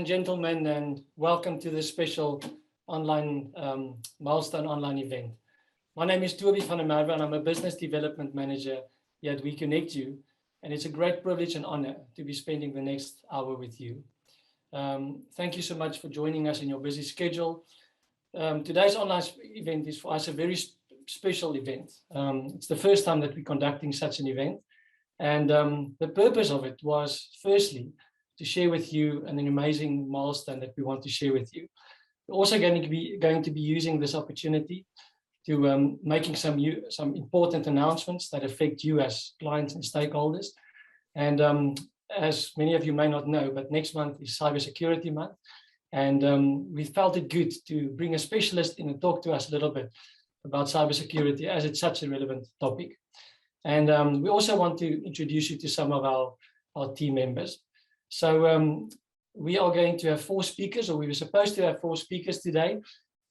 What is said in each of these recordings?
and gentlemen, and welcome to this special online Milestone online event. My name is Toby van der Merwe, and I'm a business development manager here at WeconnectU, and it's a great privilege and honor to be spending the next hour with you. Thank you so much for joining us in your busy schedule. Today's online event is for us a very special event. It's the first time that we're conducting such an event, and the purpose of it was firstly to share with you an amazing milestone that we want to share with you. We're also going to be using this opportunity to making some important announcements that affect you as clients and stakeholders. And as many of you may not know, but next month is Cybersecurity Month, and we felt it good to bring a specialist in and talk to us a little bit about cybersecurity, as it's such a relevant topic. And we also want to introduce you to some of our team members. So we are going to have 4 speakers, or we were supposed to have 4 speakers today.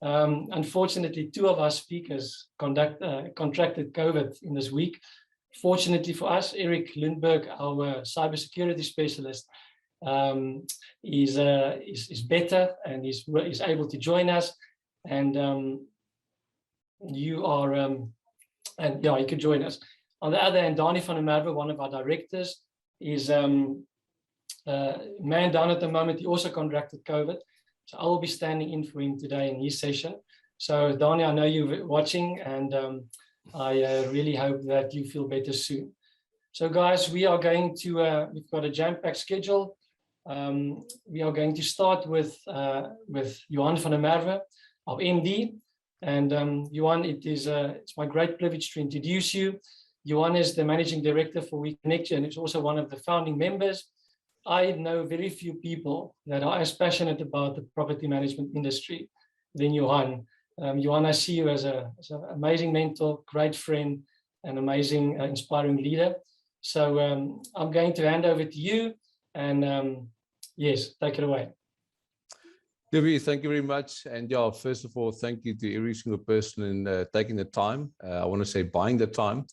Unfortunately, 2 of our speakers contracted COVID in this week. Fortunately for us, Eric Lundberg, our cybersecurity specialist, is better and is able to join us. And you can join us. On the other hand, Dani van der Merwe, one of our directors, is man down at the moment. He also contracted COVID, so I will be standing in for him today in his session. So Dani, I know you're watching, and I really hope that you feel better soon. So guys, we are going to we've got a jam-packed schedule. We are going to start with Johan van der Merwe, our MD. And Johan, it's my great privilege to introduce you. Johan is the managing director for WeconnectU, and is also one of the founding members. I know very few people that are as passionate about the property management industry than Johan. Johan, I see you as an amazing mentor, great friend, and amazing, inspiring leader. So I'm going to hand over to you, and yes, take it away. Debbie, thank you very much. And yeah, first of all, thank you to every single person in taking the time. I want to say buying the time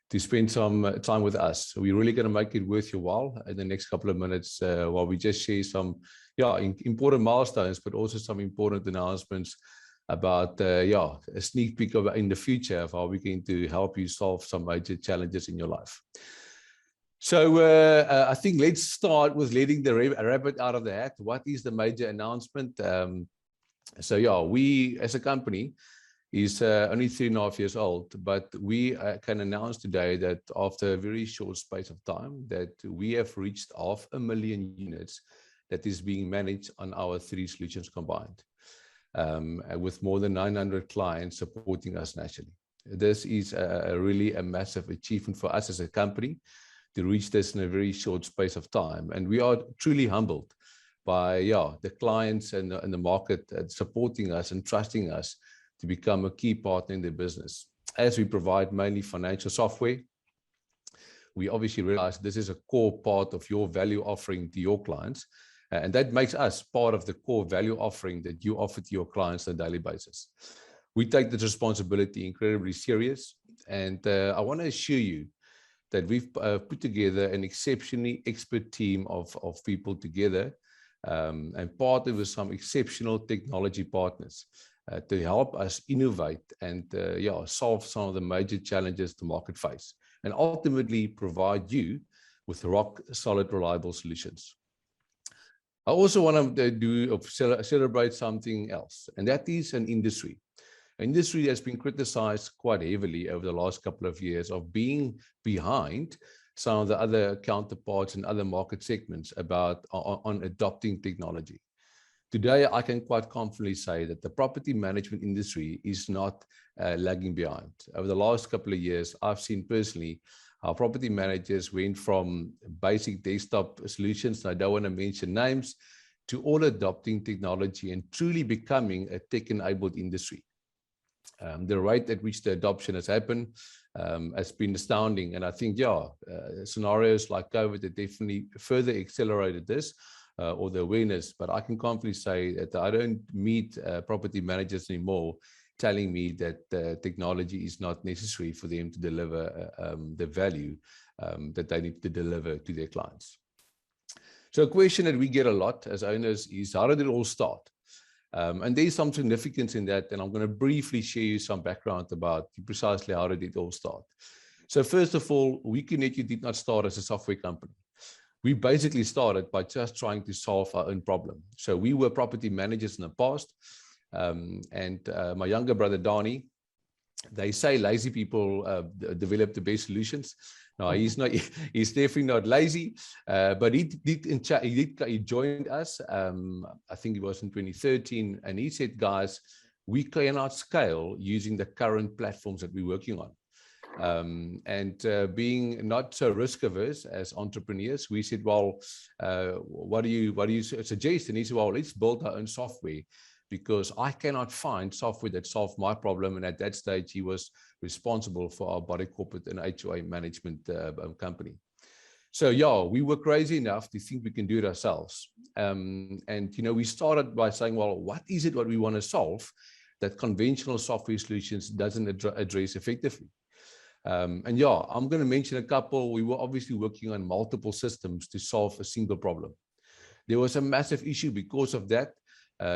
to spend some time with us. So we're really going to make it worth your while in the next couple of minutes while we just share some important milestones, but also some important announcements about a sneak peek of in the future of how we're going to help you solve some major challenges in your life. So I think let's start with letting the rabbit out of the hat. What is the major announcement? We as a company is only 3.5 years old, but we can announce today that after a very short space of time that we have reached 500,000 units that is being managed on our 3 solutions combined, with more than 900 clients supporting us nationally. This is really a massive achievement for us as a company to reach this in a very short space of time. And we are truly humbled by the clients and the market supporting us and trusting us to become a key partner in their business. As we provide mainly financial software, we obviously realize this is a core part of your value offering to your clients, and that makes us part of the core value offering that you offer to your clients on a daily basis. We take this responsibility incredibly serious, and I want to assure you that we've put together an exceptionally expert team of people together and partnered with some exceptional technology partners to help us innovate and solve some of the major challenges the market face, and ultimately provide you with rock solid, reliable solutions. I also want to celebrate something else, and that is an industry. Industry has been criticized quite heavily over the last couple of years of being behind some of the other counterparts in other market segments on adopting technology. Today, I can quite confidently say that the property management industry is not lagging behind. Over the last couple of years, I've seen personally how property managers went from basic desktop solutions, and I don't want to mention names, to all adopting technology and truly becoming a tech-enabled industry. The rate at which the adoption has happened has been astounding. And I think, scenarios like COVID have definitely further accelerated this or the awareness. But I can confidently say that I don't meet property managers anymore telling me that technology is not necessary for them to deliver the value that they need to deliver to their clients. So a question that we get a lot as owners is, how did it all start? And there's some significance in that, and I'm going to briefly share you some background about precisely how did it all start. So first of all, WeconnectU did not start as a software company. We basically started by just trying to solve our own problem. So we were property managers in the past, and my younger brother, Donnie, they say lazy people develop the best solutions. No, he's not. He's definitely not lazy, but he joined us. I think it was in 2013, and he said, "Guys, we cannot scale using the current platforms that we're working on." Being not so risk averse as entrepreneurs, we said, "Well, what do you suggest?" And he said, "Well, let's build our own software, because I cannot find software that solved my problem." And at that stage, he was responsible for our body corporate and HOA management company. So yeah, we were crazy enough to think we can do it ourselves. We started by saying, well, what is it what we want to solve that conventional software solutions doesn't address effectively? I'm going to mention a couple. We were obviously working on multiple systems to solve a single problem. There was a massive issue because of that,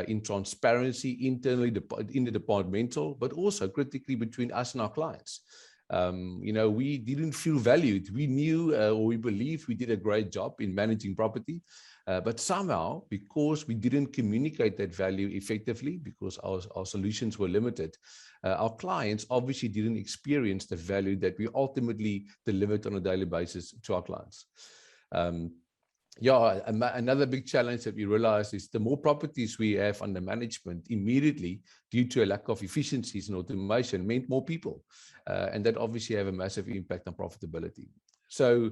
in transparency internally in the departmental, but also critically between us and our clients. We didn't feel valued. We knew or we believed we did a great job in managing property, but somehow, because we didn't communicate that value effectively, because our solutions were limited, our clients obviously didn't experience the value that we ultimately delivered on a daily basis to our clients. Another big challenge that we realized is the more properties we have under management, immediately, due to a lack of efficiencies and automation, meant more people. And that obviously have a massive impact on profitability. So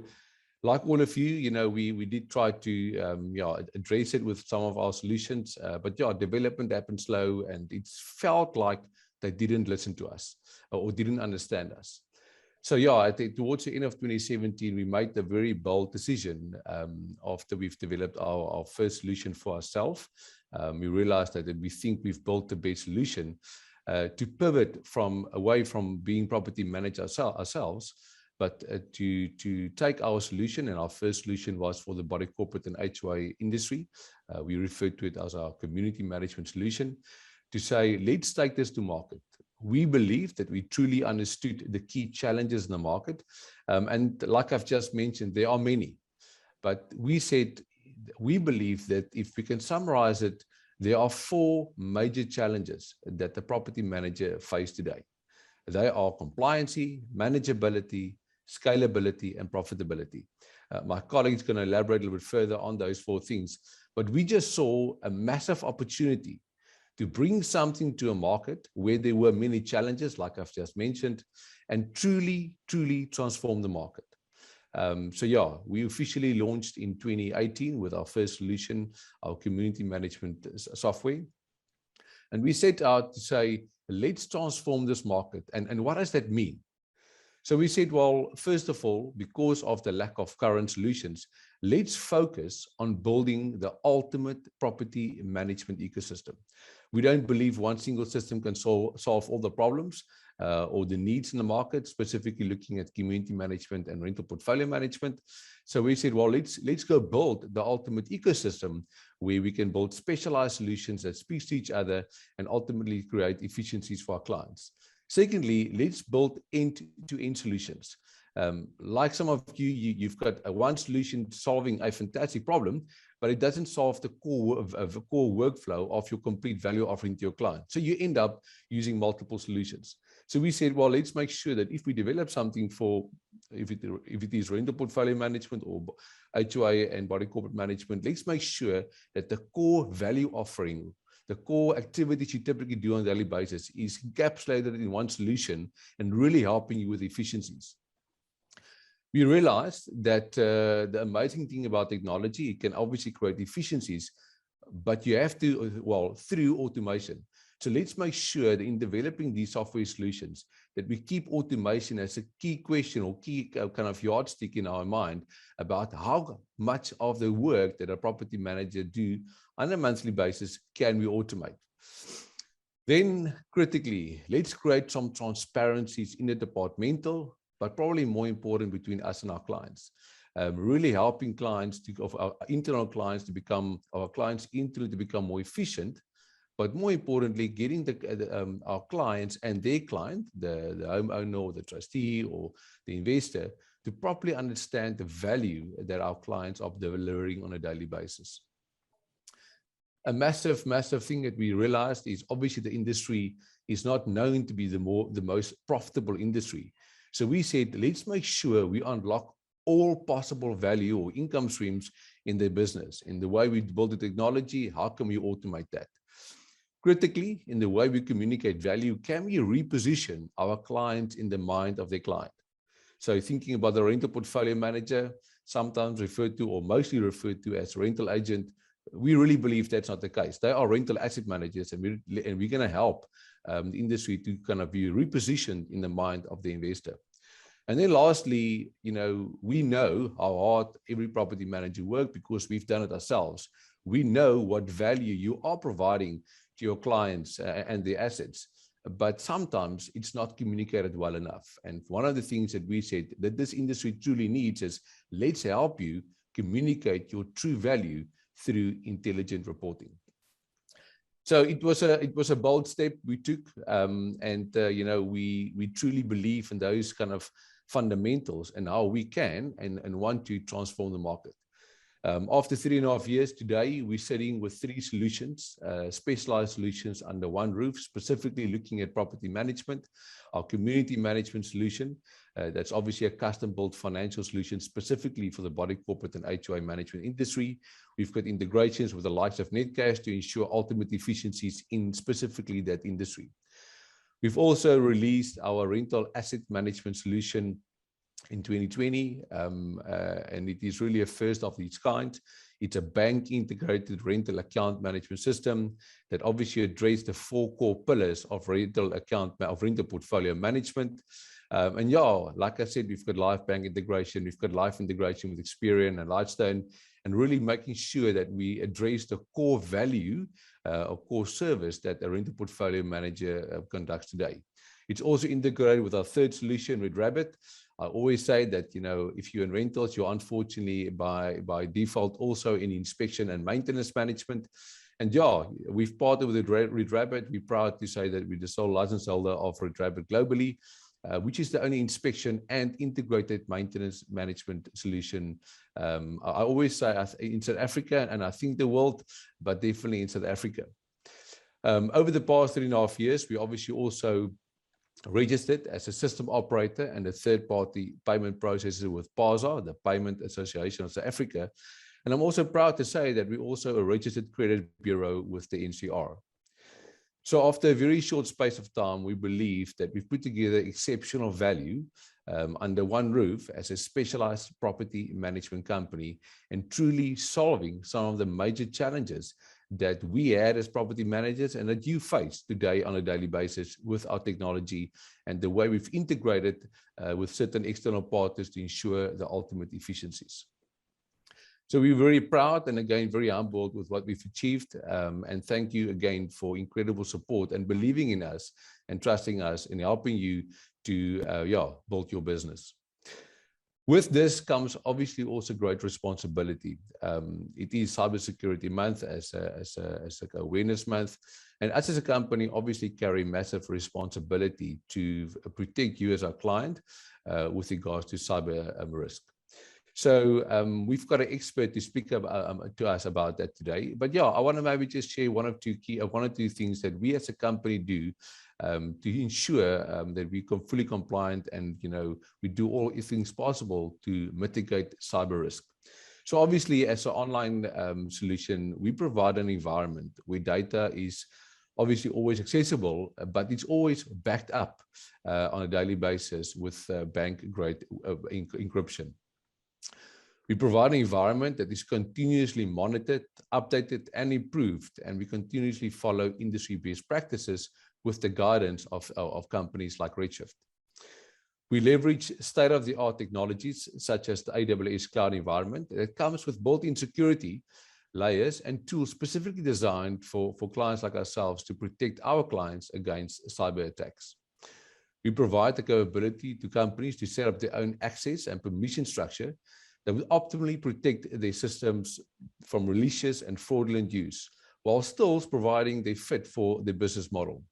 like all of you, we did try to address it with some of our solutions, but development happened slow, and it felt like they didn't listen to us or didn't understand us. So I think towards the end of 2017, we made the very bold decision, after we've developed our first solution for ourselves. We realized that we think we've built the best solution, to pivot away from being property managers ourselves, but to take our solution, and our first solution was for the body corporate and HOA industry. We referred to it as our community management solution, to say, let's take this to market. We believe that we truly understood the key challenges in the market. And like I've just mentioned, there are many, but we said, we believe that if we can summarize it, there are 4 major challenges that the property manager faces today. They are compliancy, manageability, scalability, and profitability. My colleague is going to elaborate a little bit further on those 4 things, but we just saw a massive opportunity to bring something to a market where there were many challenges, like I've just mentioned, and truly, truly transform the market. We officially launched in 2018 with our first solution, our community management software. And we set out to say, let's transform this market. And what does that mean? So we said, well, first of all, because of the lack of current solutions, let's focus on building the ultimate property management ecosystem. We don't believe one single system can solve all the problems or the needs in the market, specifically looking at community management and rental portfolio management. So we said, well, let's go build the ultimate ecosystem where we can build specialized solutions that speak to each other and ultimately create efficiencies for our clients. Secondly, let's build end-to-end solutions. Like some of you've got one solution solving a fantastic problem, but it doesn't solve the core workflow of your complete value offering to your client. So you end up using multiple solutions. So we said, well, let's make sure that if we develop something for, if it is rental portfolio management or HOA and body corporate management, let's make sure that the core value offering, the core activities you typically do on a daily basis, is encapsulated in one solution and really helping you with efficiencies. We realized that the amazing thing about technology, it can obviously create efficiencies, but you have to, well, through automation. So let's make sure that in developing these software solutions, that we keep automation as a key question or key kind of yardstick in our mind about how much of the work that a property manager do on a monthly basis can we automate. Then critically, let's create some transparencies in the departmental, but probably more important, between us and our clients. really helping clients of our internal clients to become, our clients internally to become more efficient, but more importantly, getting our clients and their client, the homeowner or the trustee or the investor, to properly understand the value that our clients are delivering on a daily basis. A massive, massive thing that we realized is obviously the industry is not known to be the most profitable industry. So we said, let's make sure we unlock all possible value or income streams in their business. In the way we build the technology, how can we automate that? Critically, in the way we communicate value, can we reposition our clients in the mind of their client? So thinking about the rental portfolio manager, sometimes referred to or mostly referred to as rental agent, we really believe that's not the case. They are rental asset managers, and we're going to help the industry to kind of be repositioned in the mind of the investor. And then lastly, we know how hard every property manager works because we've done it ourselves. We know what value you are providing to your clients and their assets, but sometimes it's not communicated well enough. And one of the things that we said that this industry truly needs is, let's help you communicate your true value through intelligent reporting. So it was a bold step we took, we truly believe in those kind of fundamentals and how we can and want to transform the market. After 3.5 years today, we're sitting with 3 solutions, specialized solutions under one roof, specifically looking at property management, our community management solution. That's obviously a custom-built financial solution specifically for the body corporate and HOA management industry. We've got integrations with the likes of Netcash to ensure ultimate efficiencies in specifically that industry. We've also released our rental asset management solution in 2020, and it is really a first of its kind. It's a bank integrated rental account management system that obviously addresses the 4 core pillars of rental portfolio management. And like I said, we've got live bank integration, we've got live integration with Experian and Milestone, and really making sure that we address the core value or core service that a rental portfolio manager conducts today. It's also integrated with our third solution, Red Rabbit. I always say that, if you're in rentals, you're unfortunately by default also in inspection and maintenance management. And we've partnered with Red Rabbit. We're proud to say that we're the sole license holder of Red Rabbit globally, which is the only inspection and integrated maintenance management solution. I always say in South Africa, and I think the world, but definitely in South Africa. Over the past 3.5 years, we obviously also registered as a system operator and a third-party payment processor with PASA, the Payment Association of South Africa. And I'm also proud to say that we're also a registered credit bureau with the NCR. So after a very short space of time, we believe that we've put together exceptional value under one roof as a specialized property management company and truly solving some of the major challenges that we had as property managers and that you face today on a daily basis with our technology and the way we've integrated with certain external partners to ensure the ultimate efficiencies. So we're very proud and again, very humbled with what we've achieved. And thank you again for incredible support and believing in us and trusting us in helping you to build your business. With this comes obviously also great responsibility. It is Cybersecurity Month as an awareness month. And us as a company obviously carry massive responsibility to protect you as our client with regards to cyber risk. So we've got an expert to speak about, to us about that today. But I want to maybe just share one or two things that we as a company do to ensure that we are fully compliant and we do all things possible to mitigate cyber risk. So obviously, as an online solution, we provide an environment where data is obviously always accessible, but it's always backed up on a daily basis with bank-grade encryption. We provide an environment that is continuously monitored, updated, and improved, and we continuously follow industry best practices with the guidance of companies like Redshift. We leverage state-of-the-art technologies such as the AWS cloud environment that comes with built-in security layers and tools specifically designed for clients like ourselves to protect our clients against cyber attacks. We provide the capability to companies to set up their own access and permission structure that will optimally protect their systems from malicious and fraudulent use, while still providing the fit for the business model.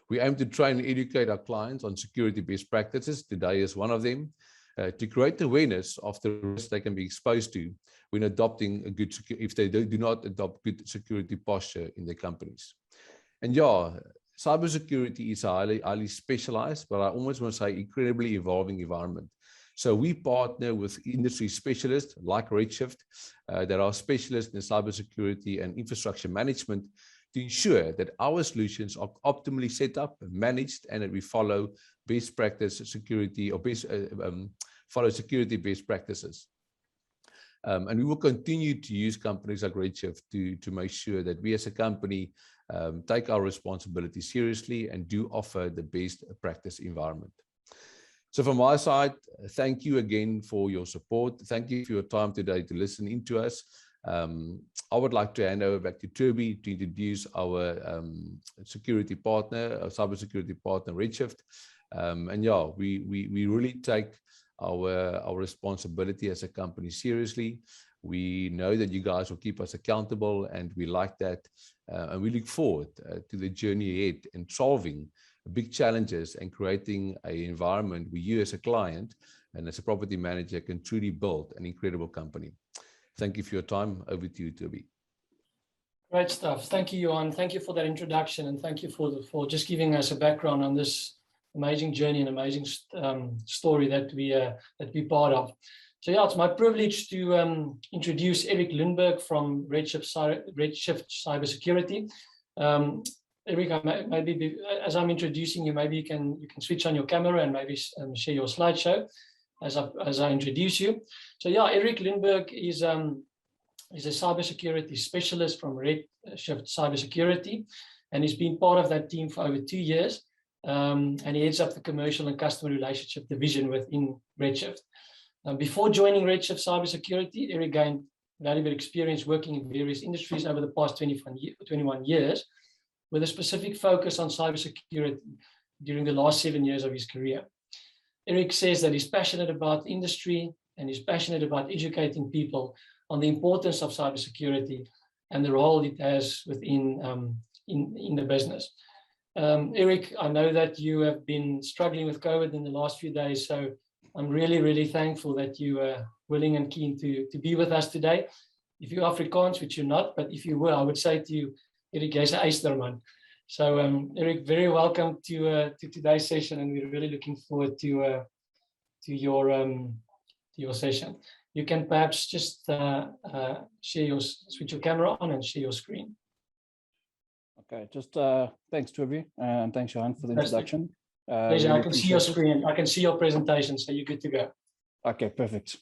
We aim to train and educate our clients on security best practices. Today is one of them, to create awareness of the risks they can be exposed to when adopting a good if they do not adopt good security posture in their companies. And yeah, cybersecurity is a highly specialized, but I almost want to say incredibly evolving environment. So we partner with industry specialists like Redshift that are specialists in cybersecurity and infrastructure management to ensure that our solutions are optimally set up, managed, and that we follow best practice security or follow security best practices. And we will continue to use companies like Redshift to make sure that we as a company take our responsibility seriously and do offer the best practice environment. So from my side, thank you again for your support. Thank you for your time today to listen in to us. I would like to hand over back to Toby to introduce our security partner, our cybersecurity partner, Redshift. And yeah, we really take our responsibility as a company seriously. We know that you guys will keep us accountable, and we like that. And we look forward to the journey ahead and solving big challenges and creating an environment where you as a client and as a property manager can truly build an incredible company. Thank you for your time. Over to you, Toby. Great stuff. Thank you, Johan. Thank you for that introduction, and thank you for just giving us a background on this amazing journey and amazing story that we're part of. So yeah, it's my privilege to introduce Eric Lindberg from Redshift Cybersecurity. Eric, maybe as I'm introducing you, maybe you can switch on your camera and maybe share your slideshow as I introduce you. So yeah, Eric Lindberg is a cybersecurity specialist from Redshift Cybersecurity, and he's been part of that team for over 2 years. And he heads up the commercial and customer relationship division within Redshift. Before joining Redshift Cybersecurity, Eric gained valuable experience working in various industries over the past 21 years, with a specific focus on cybersecurity during the last 7 years of his career. Eric says that he's passionate about industry and he's passionate about educating people on the importance of cybersecurity and the role it has within in the business. Eric, I know that you have been struggling with COVID in the last few days, so I'm really, really thankful that you are willing and keen to be with us today. If you're Afrikaans, which you're not, but if you were, I would say to you, Eric, jy's 'n eysterman. So Eric, very welcome to today's session, and we're really looking forward to your session. You can perhaps just switch your camera on and share your screen. Okay, just thanks, Toby, and thanks, Johan, for the introduction. Pleasure. I can see your screen. I can see your presentation, so you're good to go. Okay, perfect.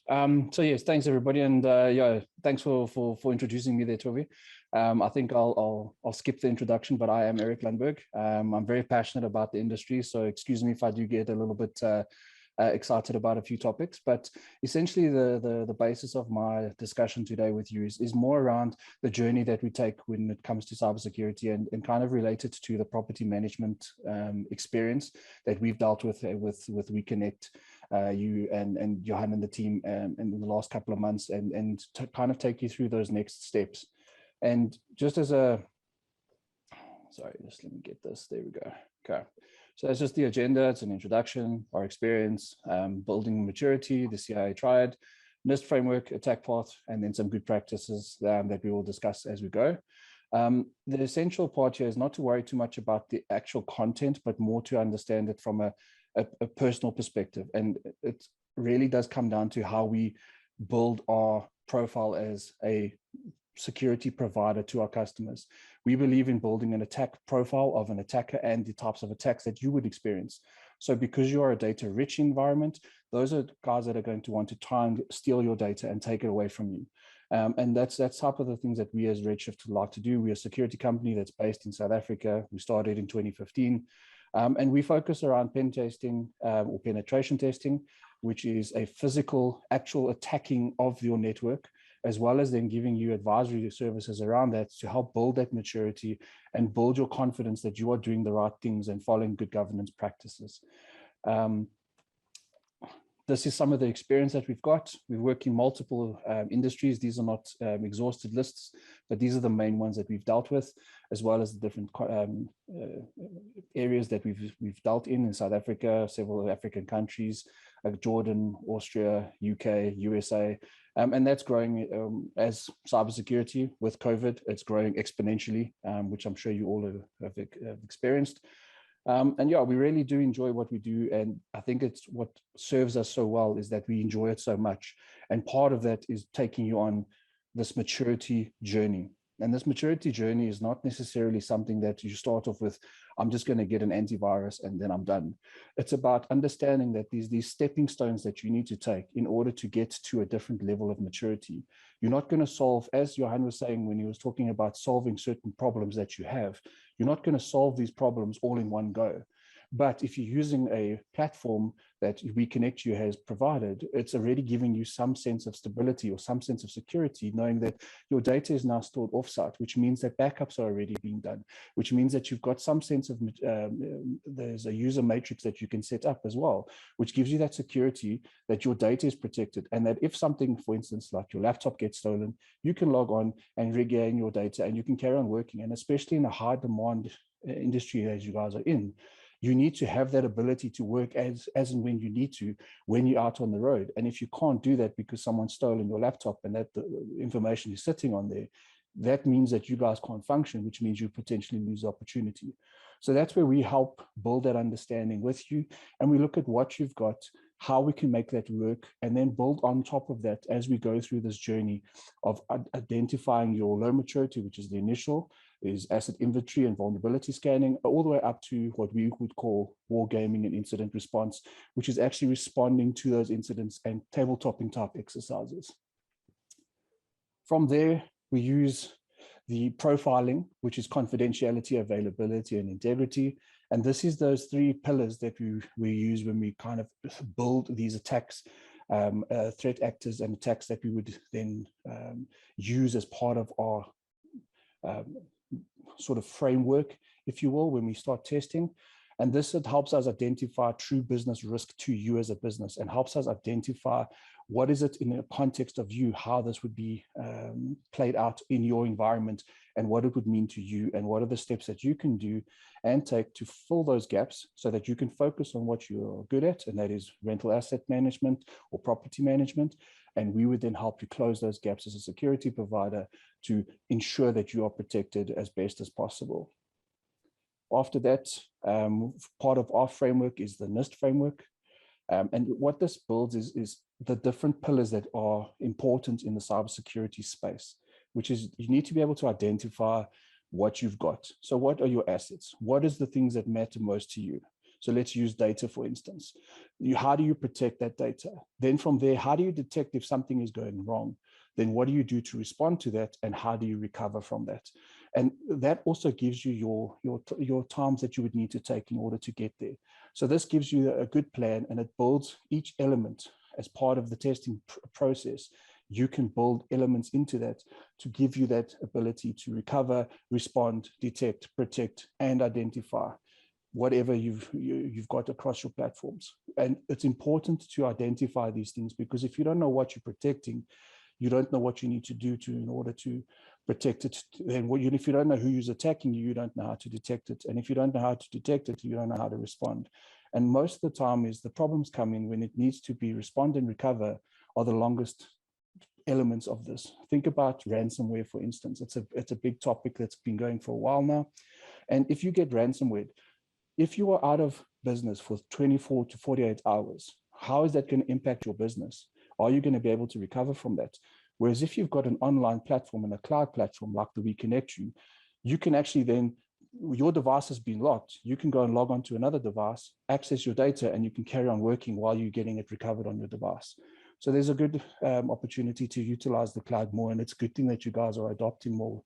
So yes, thanks everybody, and yeah, thanks for introducing me there, Toby. I think I'll skip the introduction, but I am Eric Lindberg. I'm very passionate about the industry, so excuse me if I do get a little bit excited about a few topics, but essentially the basis of my discussion today with you is more around the journey that we take when it comes to cybersecurity and kind of related to the property management experience that we've dealt with WeconnectU and Johan and the team in the last couple of months, and to kind of take you through those next steps. And just as a, sorry, just let me get this, there we go. Okay. So that's just the agenda. It's an introduction, our experience, building maturity, the CIA triad, NIST framework, attack path, and then some good practices that we will discuss as we go. The essential part here is not to worry too much about the actual content, but more to understand it from a personal perspective. And it really does come down to how we build our profile as a security provider to our customers. We believe in building an attack profile of an attacker and the types of attacks that you would experience. So because you are a data rich environment, those are guys that are going to want to try and steal your data and take it away from you. And that's type of the things that we as Redshift would like to do. We're a security company that's based in South Africa. We started in 2015. And we focus around pen testing or penetration testing, which is a physical, actual attacking of your network, as well as then giving you advisory services around that to help build that maturity and build your confidence that you are doing the right things and following good governance practices. This is some of the experience that we've got. We work in multiple industries. These are not exhausted lists, but these are the main ones that we've dealt with, as well as the different areas that we've dealt in South Africa, several African countries, like Jordan, Austria, UK, USA. And that's growing as cybersecurity with COVID, it's growing exponentially, which I'm sure you all have experienced. And yeah, we really do enjoy what we do. And I think it's what serves us so well is that we enjoy it so much. And part of that is taking you on this maturity journey. And this maturity journey is not necessarily something that you start off with, I'm just going to get an antivirus and then I'm done. It's about understanding that these stepping stones that you need to take in order to get to a different level of maturity. You're not going to solve, as Johan was saying when he was talking about solving certain problems that you have, you're not going to solve these problems all in one go. But if you're using a platform that WeconnectU has provided, it's already giving you some sense of stability or some sense of security, knowing that your data is now stored offsite, which means that backups are already being done, which means that you've got some sense of, there's a user matrix that you can set up as well, which gives you that security that your data is protected. And that if something, for instance, like your laptop gets stolen, you can log on and regain your data and you can carry on working. And especially in a high demand industry as you guys are in, you need to have that ability to work as and when you need to, when you're out on the road. And if you can't do that because someone's stolen your laptop and that the information is sitting on there, that means that you guys can't function, which means you potentially lose opportunity. So that's where we help build that understanding with you. And we look at what you've got, how we can make that work, and then build on top of that as we go through this journey of identifying your low maturity, which is the initial, is asset inventory and vulnerability scanning, all the way up to what we would call war gaming and incident response, which is actually responding to those incidents and tabletopping type exercises. From there, we use the profiling, which is confidentiality, availability, and integrity. And this is those three pillars that we use when we kind of build these attacks, threat actors and attacks that we would then use as part of our sort of framework, if you will, when we start testing. And this, it helps us identify true business risk to you as a business and helps us identify what is it in the context of you, how this would be played out in your environment and what it would mean to you and what are the steps that you can do and take to fill those gaps so that you can focus on what you're good at, and that is rental asset management or property management. And we would then help you close those gaps as a security provider to ensure that you are protected as best as possible. After that, part of our framework is the NIST framework. And what this builds is the different pillars that are important in the cybersecurity space, which is you need to be able to identify what you've got. So what are your assets? What is the things that matter most to you? So let's use data, for instance. How do you protect that data? Then from there, how do you detect if something is going wrong? Then what do you do to respond to that? And how do you recover from that? And that also gives you your times that you would need to take in order to get there. So this gives you a good plan, and it builds each element as part of the testing process. You can build elements into that to give you that ability to recover, respond, detect, protect, and identify whatever you've got across your platforms. And it's important to identify these things, because if you don't know what you're protecting, you don't know what you need to do in order to protect it. And if you don't know who is attacking you, you don't know how to detect it. And if you don't know how to detect it, you don't know how to respond. And most of the time is the problems come in when it needs to be respond and recover are the longest elements of this. Think about ransomware, for instance. It's a big topic that's been going for a while now. And if you get ransomware, if you are out of business for 24 to 48 hours, how is that going to impact your business? Are you going to be able to recover from that? Whereas if you've got an online platform and a cloud platform like the WeConnectU, you can actually then, your device has been locked, you can go and log on to another device, access your data, and you can carry on working while you're getting it recovered on your device. So there's a good opportunity to utilize the cloud more, and it's a good thing that you guys are adopting more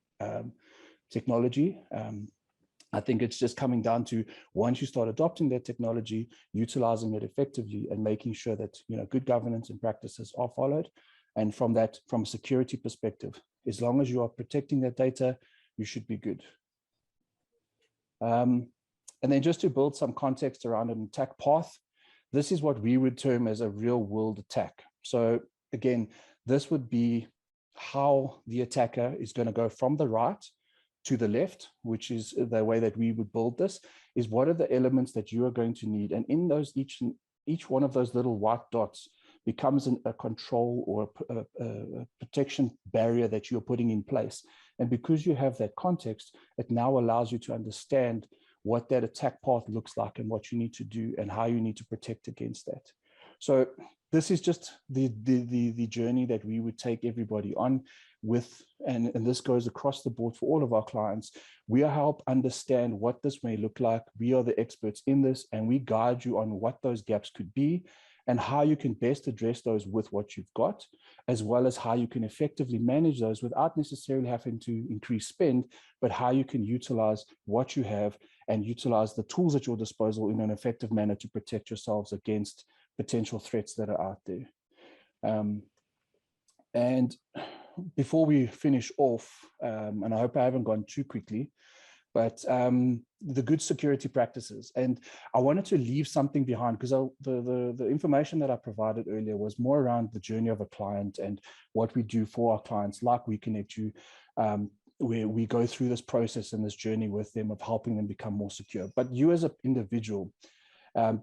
technology. I think it's just coming down to, once you start adopting that technology, utilizing it effectively and making sure that good governance and practices are followed. And from a security perspective, as long as you are protecting that data, you should be good. And then just to build some context around an attack path. This is what we would term as a real world attack. So again, this would be how the attacker is going to go from the right to the left, which is the way that we would build this, is what are the elements that you are going to need. And in those, each one of those little white dots becomes a control or a protection barrier that you're putting in place. And because you have that context, it now allows you to understand what that attack path looks like and what you need to do and how you need to protect against that. So this is just the journey that we would take everybody on with, and this goes across the board for all of our clients. We help understand what this may look like. We are the experts in this, and we guide you on what those gaps could be and how you can best address those with what you've got, as well as how you can effectively manage those without necessarily having to increase spend, but how you can utilize what you have and utilize the tools at your disposal in an effective manner to protect yourselves against potential threats that are out there. And before we finish off, and I hope I haven't gone too quickly, but the good security practices. And I wanted to leave something behind because the information that I provided earlier was more around the journey of a client and what we do for our clients, like WeconnectU, where we go through this process and this journey with them of helping them become more secure. But you as an individual,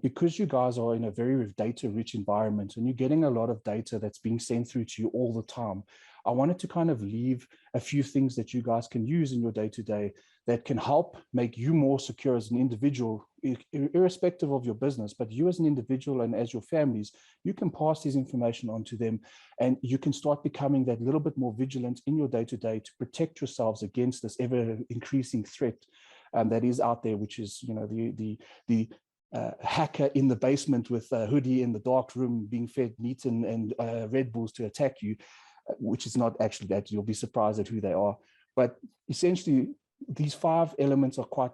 because you guys are in a very data-rich environment and you're getting a lot of data that's being sent through to you all the time, I wanted to kind of leave a few things that you guys can use in your day-to-day that can help make you more secure as an individual, irrespective of your business. But you as an individual and as your families, you can pass this information on to them, and you can start becoming that little bit more vigilant in your day-to-day to protect yourselves against this ever-increasing threat that is out there, which is, you know, the hacker in the basement with a hoodie in the dark room being fed meat and Red Bulls to attack you, which is not actually that. You'll be surprised at who they are. But essentially, these 5 elements are quite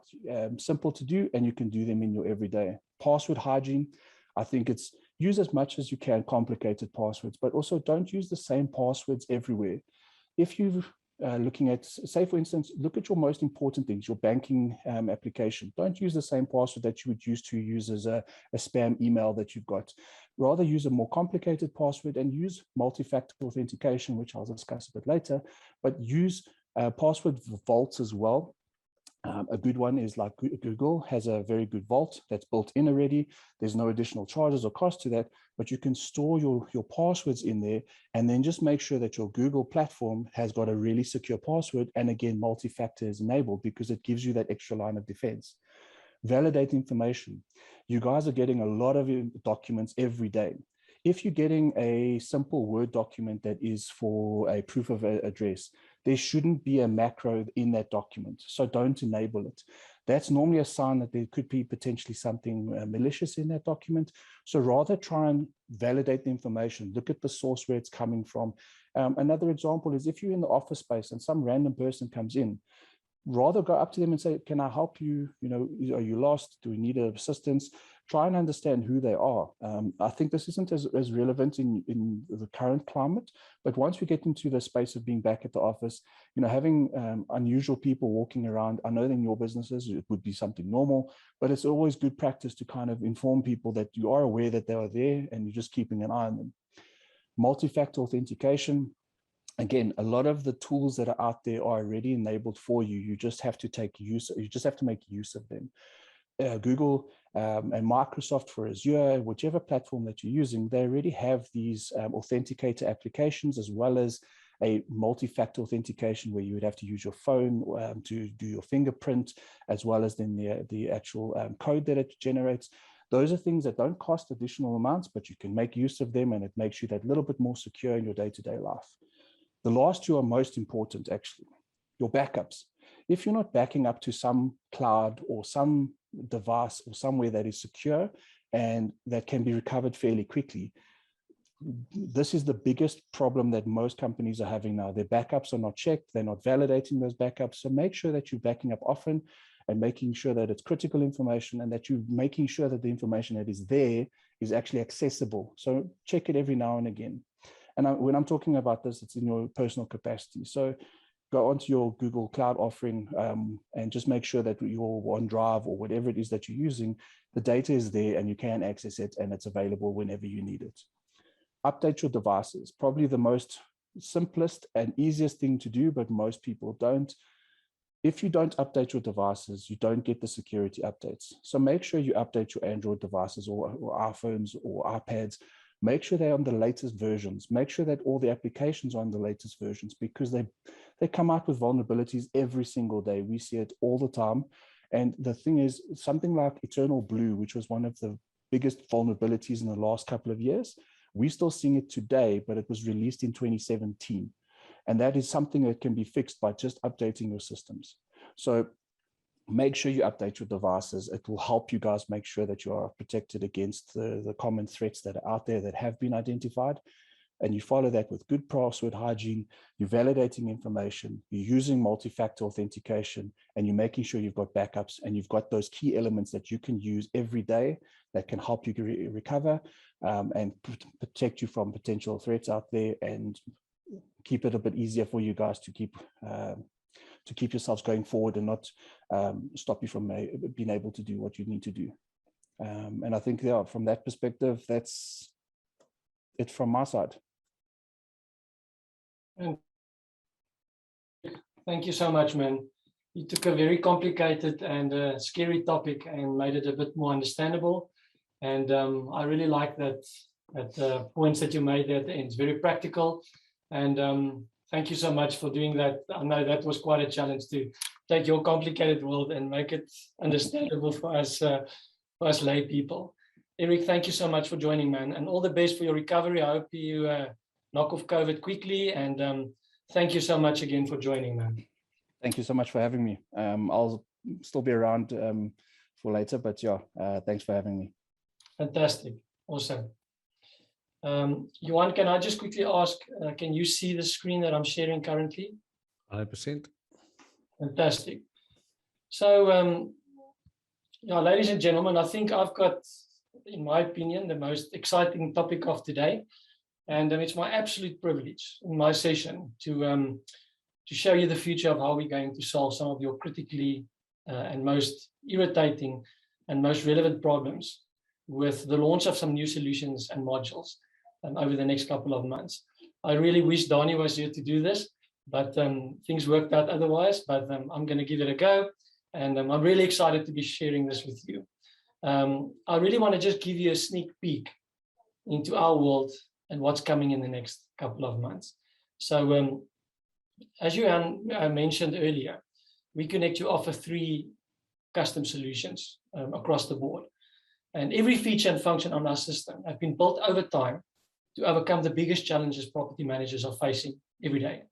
simple to do, and you can do them in your everyday. Password hygiene, I think it's use as much as you can complicated passwords, but also don't use the same passwords everywhere. If you're looking at, say, for instance, look at your most important things, your banking application. Don't use the same password that you would use as a spam email that you've got. Rather use a more complicated password and use multi-factor authentication, which I'll discuss a bit later, but use password vaults as well. A good one is like Google has a very good vault that's built in already. There's no additional charges or cost to that, but you can store your passwords in there, and then just make sure that your Google platform has got a really secure password. And again, multi-factor is enabled because it gives you that extra line of defense. Validate information. You guys are getting a lot of documents every day. If you're getting a simple Word document that is for a proof of address, there shouldn't be a macro in that document. So don't enable it. That's normally a sign that there could be potentially something malicious in that document. So rather try and validate the information, look at the source where it's coming from. Another example is if you're in the office space and some random person comes in, rather go up to them and say, can I help you? You know, are you lost? Do we need assistance? Try and understand who they are. I think this isn't as relevant in the current climate, but once we get into the space of being back at the office, you know, having unusual people walking around, I know in your businesses it would be something normal, but it's always good practice to kind of inform people that you are aware that they are there and you're just keeping an eye on them. Multi-factor authentication. Again, a lot of the tools that are out there are already enabled for you. You just have to make use of them. Google and Microsoft for Azure, whichever platform that you're using, they already have these authenticator applications, as well as a multi-factor authentication where you would have to use your phone to do your fingerprint, as well as then the actual code that it generates. Those are things that don't cost additional amounts, but you can make use of them, and it makes you that little bit more secure in your day-to-day life. The last 2 are most important, actually. Your backups. If you're not backing up to some cloud or some device or somewhere that is secure and that can be recovered fairly quickly, this is the biggest problem that most companies are having now. Their backups are not checked. They're not validating those backups. So make sure that you're backing up often and making sure that it's critical information and that you're making sure that the information that is there is actually accessible. So check it every now and again. And when I'm talking about this, it's in your personal capacity. So go onto your Google Cloud offering and just make sure that your OneDrive or whatever it is that you're using, the data is there and you can access it and it's available whenever you need it. Update your devices, probably the most simplest and easiest thing to do, but most people don't. If you don't update your devices, you don't get the security updates. So make sure you update your Android devices or iPhones or iPads. Make sure they're on the latest versions. Make sure that all the applications are on the latest versions, because they come out with vulnerabilities every single day. We see it all the time. And the thing is, something like Eternal Blue, which was one of the biggest vulnerabilities in the last couple of years, we're still seeing it today, but it was released in 2017. And that is something that can be fixed by just updating your systems. So make sure you update your devices. It will help you guys make sure that you are protected against the common threats that are out there that have been identified. And you follow that with good password hygiene, you're validating information, you're using multi-factor authentication, and you're making sure you've got backups and you've got those key elements that you can use every day that can help you recover and protect you from potential threats out there, and keep it a bit easier for you guys to keep yourselves going forward and not stop you from being able to do what you need to do. And I think, yeah, from that perspective, that's it from my side. And thank you so much, man. You took a very complicated and scary topic and made it a bit more understandable. And I really like that points that you made there at the end. It's very practical. And thank you so much for doing that. I know that was quite a challenge to take your complicated world and make it understandable for us lay people. Eric, thank you so much for joining, man, and all the best for your recovery. I hope you knock off COVID quickly, and thank you so much again for joining, man. Thank you so much for having me. I'll still be around for later, but yeah, thanks for having me. Fantastic. Awesome. Johan, can I just quickly ask, can you see the screen that I'm sharing currently? 100%. Fantastic. So, yeah, ladies and gentlemen, I think I've got, in my opinion, the most exciting topic of today. And it's my absolute privilege in my session to show you the future of how we're going to solve some of your critically and most irritating and most relevant problems with the launch of some new solutions and modules over the next couple of months. I really wish Donnie was here to do this, but things worked out otherwise, but I'm going to give it a go. And I'm really excited to be sharing this with you. I really want to just give you a sneak peek into our world and what's coming in the next couple of months. So as you mentioned earlier, WeconnectU offer 3 custom solutions across the board. And every feature and function on our system have been built over time to overcome the biggest challenges property managers are facing every day.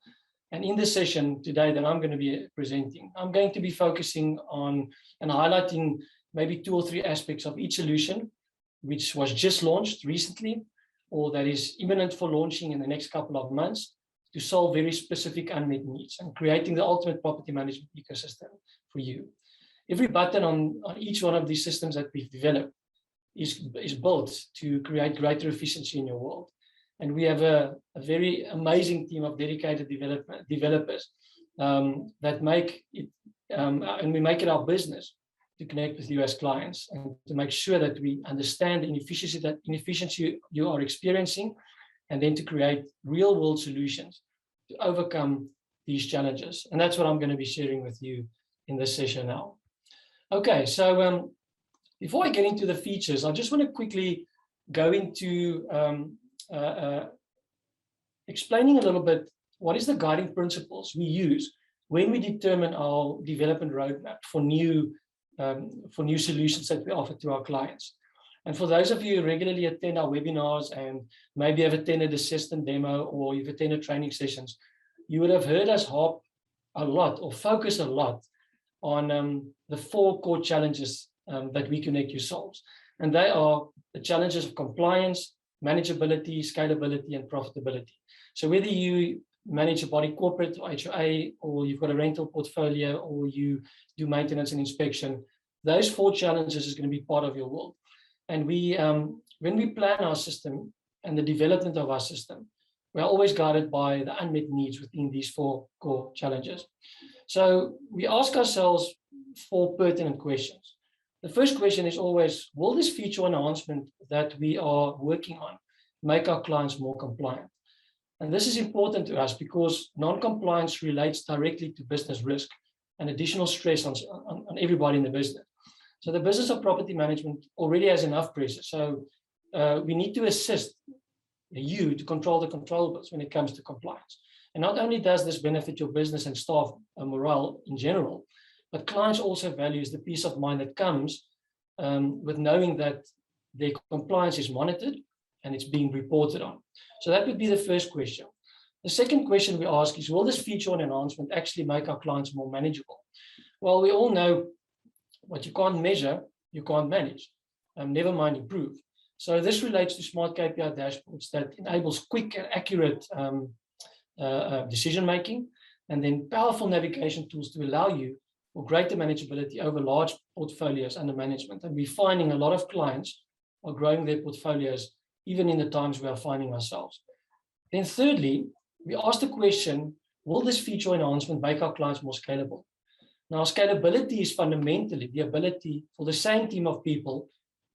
And in this session today that I'm going to be presenting, I'm going to be focusing on and highlighting maybe 2 or 3 aspects of each solution, which was just launched recently, or that is imminent for launching in the next couple of months, to solve very specific unmet needs and creating the ultimate property management ecosystem for you. Every button on each one of these systems that we've developed is built to create greater efficiency in your world. And we have a very amazing team of dedicated developers that make it, and we make it our business to connect with you as clients and to make sure that we understand the inefficiency you are experiencing, and then to create real world solutions to overcome these challenges. And that's what I'm going to be sharing with you in this session now. Okay, so before I get into the features, I just want to quickly go into explaining a little bit what is the guiding principles we use when we determine our development roadmap for new solutions that we offer to our clients. And for those of you who regularly attend our webinars and maybe have attended a system demo or you've attended training sessions, you would have heard us harp a lot or focus a lot on the 4 core challenges that WeconnectU solves. And they are the challenges of compliance, manageability, scalability, and profitability. So whether you manage a body corporate or HOA, or you've got a rental portfolio, or you do maintenance and inspection, those 4 challenges is going to be part of your world. And we, when we plan our system and the development of our system, We are always guided by the unmet needs within these 4 core challenges. So we ask ourselves 4 pertinent questions. The first question is always, will this feature enhancement that we are working on make our clients more compliant? And this is important to us because non-compliance relates directly to business risk and additional stress on everybody in the business. So the business of property management already has enough pressure. So we need to assist you to control the controllables when it comes to compliance. And not only does this benefit your business and staff morale in general, but clients also values the peace of mind that comes with knowing that their compliance is monitored and it's being reported on. So that would be the first question. The second question we ask is, will this feature and enhancement actually make our clients more manageable? Well, we all know what you can't measure, you can't manage, never mind improve. So this relates to smart KPI dashboards that enables quick and accurate decision-making, and then powerful navigation tools to allow you for greater manageability over large portfolios under management. And we're finding a lot of clients are growing their portfolios, even in the times we are finding ourselves. Then thirdly, we ask the question, will this feature enhancement make our clients more scalable? Now, scalability is fundamentally the ability for the same team of people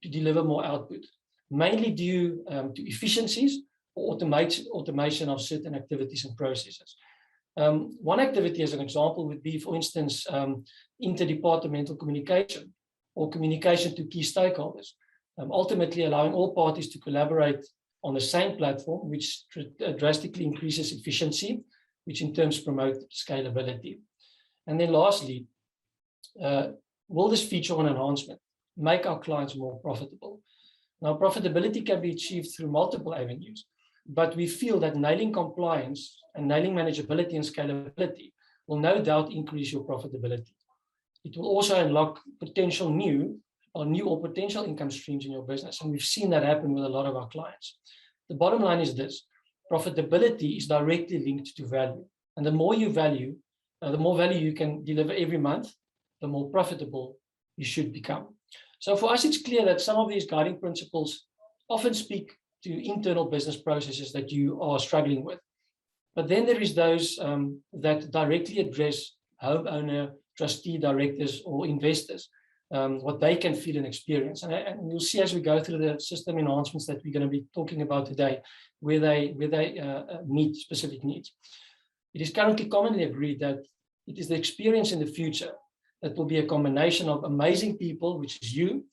to deliver more output, mainly due to efficiencies or automation of certain activities and processes. One activity as an example would be, for instance, interdepartmental communication or communication to key stakeholders, ultimately allowing all parties to collaborate on the same platform, which drastically increases efficiency, which in turn promotes scalability. And then lastly, will this feature and enhancement make our clients more profitable? Now, profitability can be achieved through multiple avenues, but we feel that nailing compliance and nailing manageability and scalability will no doubt increase your profitability. It will also unlock potential new or potential income streams in your business. And we've seen that happen with a lot of our clients. The bottom line is this: profitability is directly linked to value. And the more you value, the more value you can deliver every month, the more profitable you should become. So for us, it's clear that some of these guiding principles often speak to internal business processes that you are struggling with. But then there is those that directly address homeowner, trustee, directors, or investors, what they can feel and experience. And you'll see as we go through the system enhancements that we're going to be talking about today, where they meet specific needs. It is currently commonly agreed that it is the experience in the future that will be a combination of amazing people, which is you,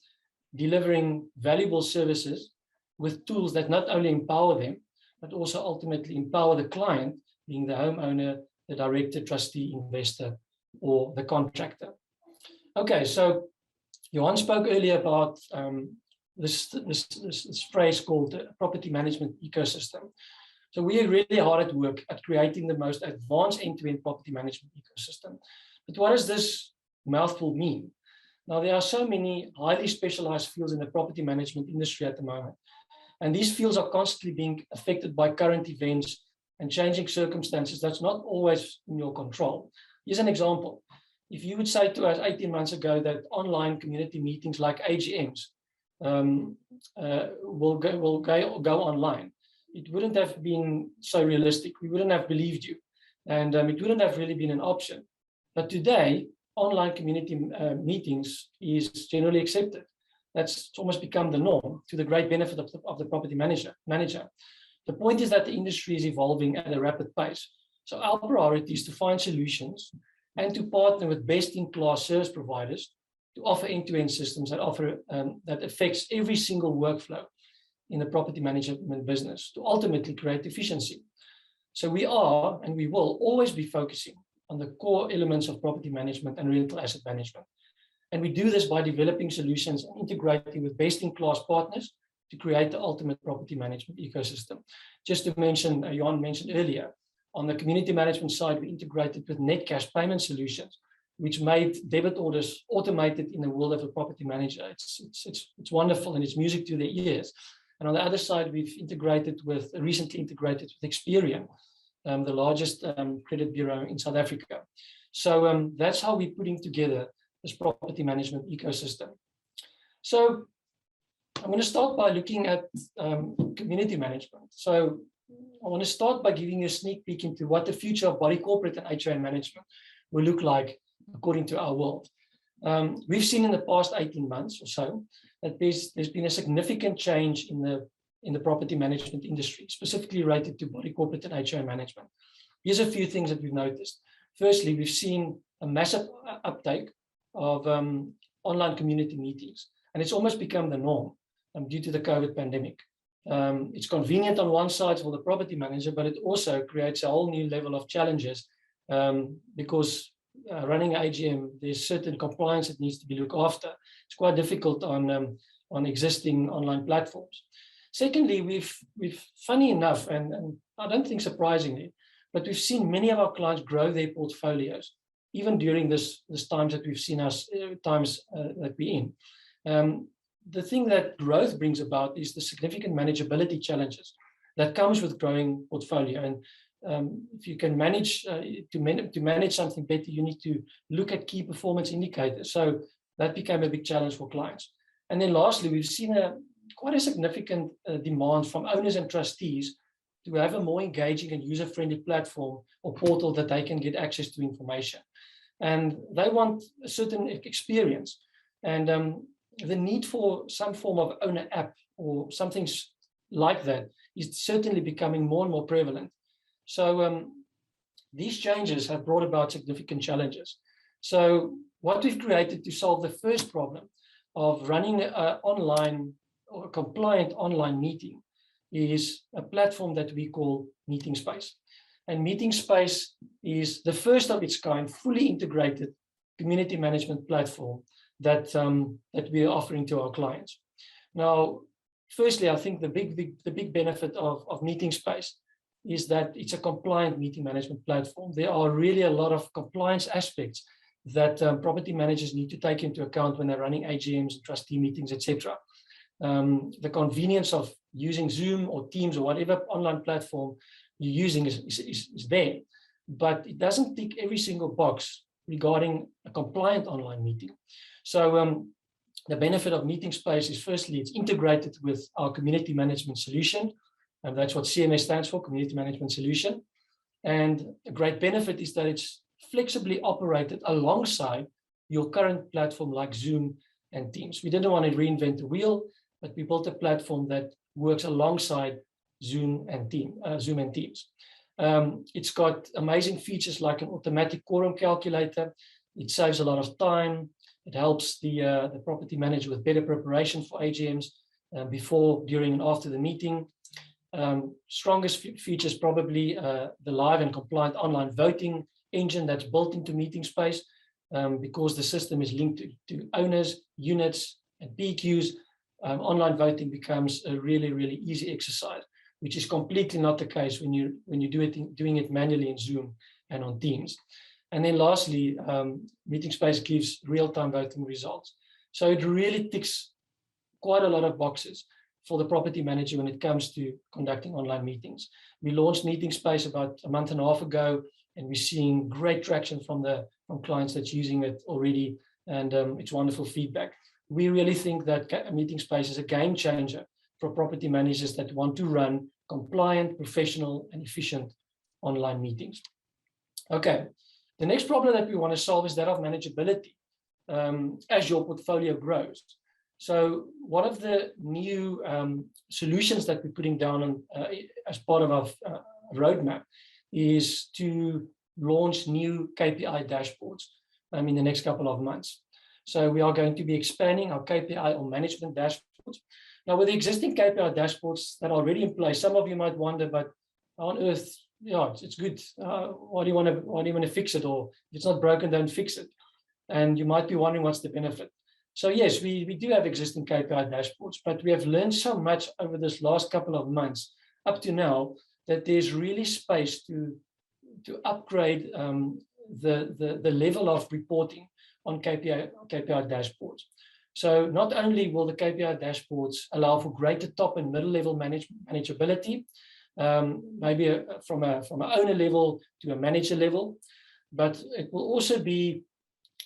delivering valuable services with tools that not only empower them, but also ultimately empower the client, being the homeowner, the director, trustee, investor, or the contractor. Okay, so Johan spoke earlier about this phrase called the property management ecosystem. So we are really hard at work at creating the most advanced end-to-end property management ecosystem. But what does this mouthful mean? Now, there are so many highly specialized fields in the property management industry at the moment. And these fields are constantly being affected by current events and changing circumstances that's not always in your control. Here's an example. If you would say to us 18 months ago that online community meetings like AGMs will go online, it wouldn't have been so realistic. We wouldn't have believed you. And it wouldn't have really been an option. But today, online community meetings is generally accepted. That's almost become the norm, to the great benefit of the property manager. The point is that the industry is evolving at a rapid pace. So our priority is to find solutions and to partner with best-in-class service providers to offer end-to-end systems that affects every single workflow in the property management business to ultimately create efficiency. So we are, and we will always be focusing on the core elements of property management and rental asset management. And we do this by developing solutions and integrating with best-in-class partners to create the ultimate property management ecosystem. Just to mention, Johan mentioned earlier, on the community management side, we integrated with net cash payment solutions, which made debit orders automated in the world of a property manager. It's wonderful and it's music to their ears. And on the other side, we've recently integrated with Experian, the largest credit bureau in South Africa. So that's how we're putting together this property management ecosystem. So I'm going to start by looking at community management. So I want to start by giving you a sneak peek into what the future of body corporate and HRM management will look like according to our world. We've seen in the past 18 months or so that there's been a significant change in the property management industry, specifically related to body corporate and HRM management. Here's a few things that we've noticed. Firstly, we've seen a massive uptake of online community meetings, and it's almost become the norm due to the COVID pandemic. It's convenient on one side for the property manager, but it also creates a whole new level of challenges because running AGM, there's certain compliance that needs to be looked after. It's quite difficult on existing online platforms. Secondly, we've funny enough, and I don't think surprisingly, but we've seen many of our clients grow their portfolios, even during this times that we've seen that we're in. The thing that growth brings about is the significant manageability challenges that comes with growing portfolio. And if you can manage to manage something better, you need to look at key performance indicators. So that became a big challenge for clients. And then lastly, we've seen quite a significant demand from owners and trustees to have a more engaging and user-friendly platform or portal that they can get access to information. And they want a certain experience. And the need for some form of owner app or something like that is certainly becoming more and more prevalent. So these changes have brought about significant challenges. So what we've created to solve the first problem of running an online or compliant online meeting is a platform that we call Meeting Space. And Meeting Space is the first of its kind, fully integrated community management platform that we are offering to our clients. Now, firstly, I think the big benefit of Meeting Space is that it's a compliant meeting management platform. There are really a lot of compliance aspects that property managers need to take into account when they're running AGMs, trustee meetings, etc. The convenience of using Zoom or Teams or whatever online platform you're using is there, but it doesn't tick every single box regarding a compliant online meeting. So the benefit of Meeting Space is, firstly, it's integrated with our community management solution, and that's what CMS stands for, Community Management Solution. And a great benefit is that it's flexibly operated alongside your current platform like Zoom and Teams. We didn't want to reinvent the wheel, but we built a platform that works alongside Zoom and Teams. It's got amazing features like an automatic quorum calculator. It saves a lot of time. It helps the property manager with better preparation for AGMs before, during, and after the meeting. Strongest features probably the live and compliant online voting engine that's built into Meeting Space, because the system is linked to owners, units, and PQs. Online voting becomes a really, really easy exercise, which is completely not the case when you doing it manually in Zoom and on Teams. And then lastly, Meeting Space gives real-time voting results. So it really ticks quite a lot of boxes for the property manager when it comes to conducting online meetings. We launched Meeting Space about a month and a half ago, and we're seeing great traction from clients that's using it already, and it's wonderful feedback. We really think that Meeting Space is a game changer for property managers that want to run compliant, professional, and efficient online meetings. Okay, the next problem that we want to solve is that of manageability as your portfolio grows. So one of the new solutions that we're putting down as part of our roadmap is to launch new KPI dashboards in the next couple of months. So we are going to be expanding our KPI or management dashboards. Now, with the existing KPI dashboards that are already in place, some of you might wonder, but how on earth, yeah, it's good. Why do you want to fix it? Or if it's not broken, don't fix it. And you might be wondering what's the benefit. So yes, we do have existing KPI dashboards, but we have learned so much over this last couple of months up to now that there's really space to upgrade the level of reporting on KPI dashboards. So not only will the KPI dashboards allow for greater top and middle level manageability, maybe from an owner level to a manager level, but it will also be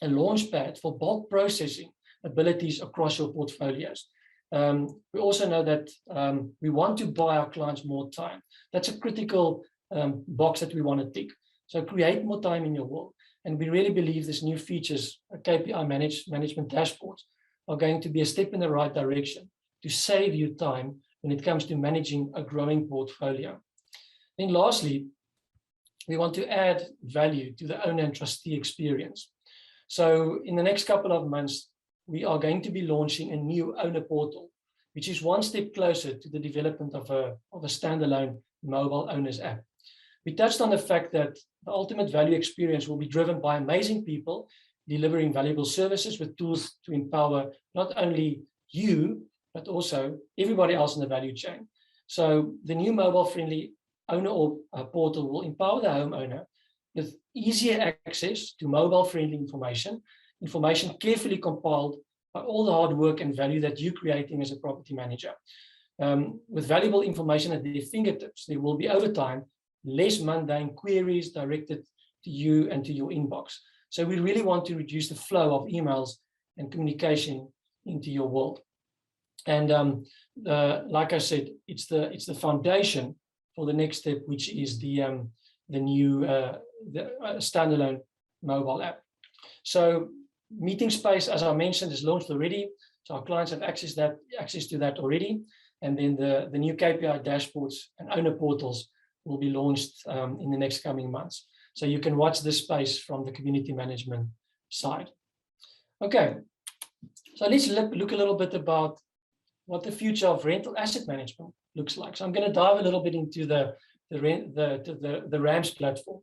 a launch pad for bulk processing abilities across your portfolios. We also know that we want to buy our clients more time. That's a critical box that we want to tick. So create more time in your world. And we really believe these new features, KPI management dashboards, are going to be a step in the right direction to save you time when it comes to managing a growing portfolio. Then lastly, we want to add value to the owner and trustee experience. So in the next couple of months, we are going to be launching a new owner portal, which is one step closer to the development of a standalone mobile owners app. We touched on the fact that the ultimate value experience will be driven by amazing people delivering valuable services with tools to empower not only you, but also everybody else in the value chain. So the new mobile-friendly owner portal will empower the homeowner with easier access to mobile-friendly information carefully compiled by all the hard work and value that you're creating as a property manager. With valuable information at their fingertips, there will be, over time, less mundane queries directed to you and to your inbox. So we really want to reduce the flow of emails and communication into your world. And like I said, it's the foundation for the next step, which is the new standalone mobile app. So meeting space, as I mentioned, is launched already. So our clients have access to that already. And then the new KPI dashboards and owner portals will be launched in the next coming months. So you can watch this space from the community management side. Okay, so let's look a little bit about what the future of rental asset management looks like. So I'm going to dive a little bit into the RAMS platform.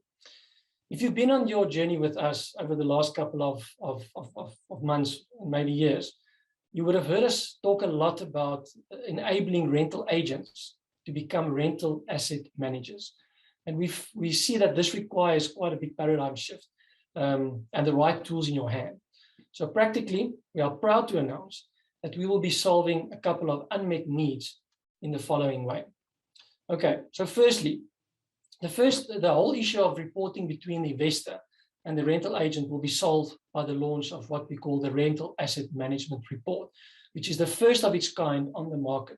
If you've been on your journey with us over the last couple of months, maybe years, you would have heard us talk a lot about enabling rental agents to become rental asset managers. And we see that this requires quite a big paradigm shift and the right tools in your hand. So practically, we are proud to announce that we will be solving a couple of unmet needs in the following way. Okay, so firstly, the whole issue of reporting between the investor and the rental agent will be solved by the launch of what we call the Rental Asset Management Report, which is the first of its kind on the market.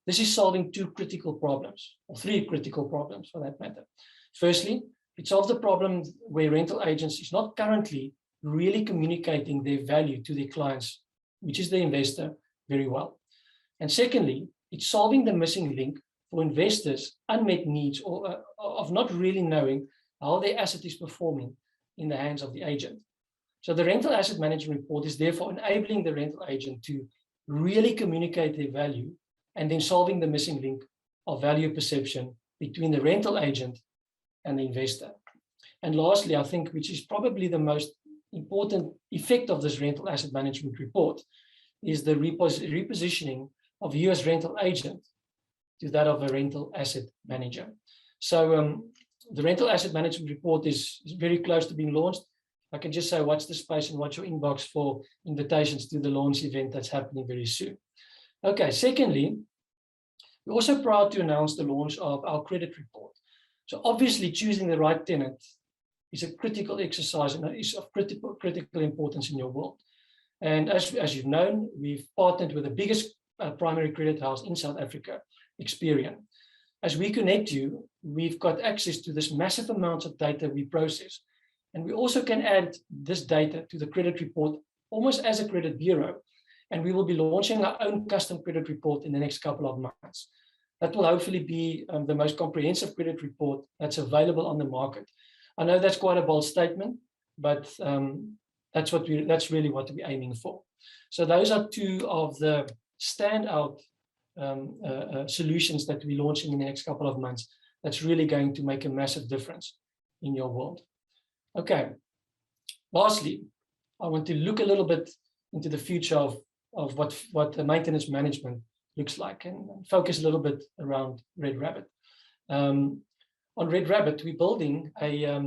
This is solving two critical problems, or three critical problems for that matter. Firstly, it solves the problem where rental agents is not currently really communicating their value to their clients, which is the investor, very well. And secondly, it's solving the missing link for investors' unmet needs or of not really knowing how their asset is performing in the hands of the agent. So the Rental Asset Management Report is therefore enabling the rental agent to really communicate their value and then solving the missing link of value perception between the rental agent and the investor. And lastly, I think, which is probably the most important effect of this Rental Asset Management Report, is the repositioning of you as rental agent to that of a rental asset manager. So the Rental Asset Management Report is very close to being launched. I can just say watch the space and watch your inbox for invitations to the launch event that's happening very soon. Okay, secondly, we're also proud to announce the launch of our credit report. So obviously choosing the right tenant is a critical exercise and is of critical importance in your world. And as you've known, we've partnered with the biggest primary credit house in South Africa, Experian. As WeconnectU, we've got access to this massive amounts of data we process. And we also can add this data to the credit report almost as a credit bureau. And we will be launching our own custom credit report in the next couple of months. That will hopefully be the most comprehensive credit report that's available on the market. I know that's quite a bold statement, but that's really what we're aiming for. So those are two of the standout solutions that we're launching in the next couple of months. That's really going to make a massive difference in your world. Okay. Lastly, I want to look a little bit into the future of what the maintenance management looks like and focus a little bit around Red Rabbit. On Red Rabbit, we're building a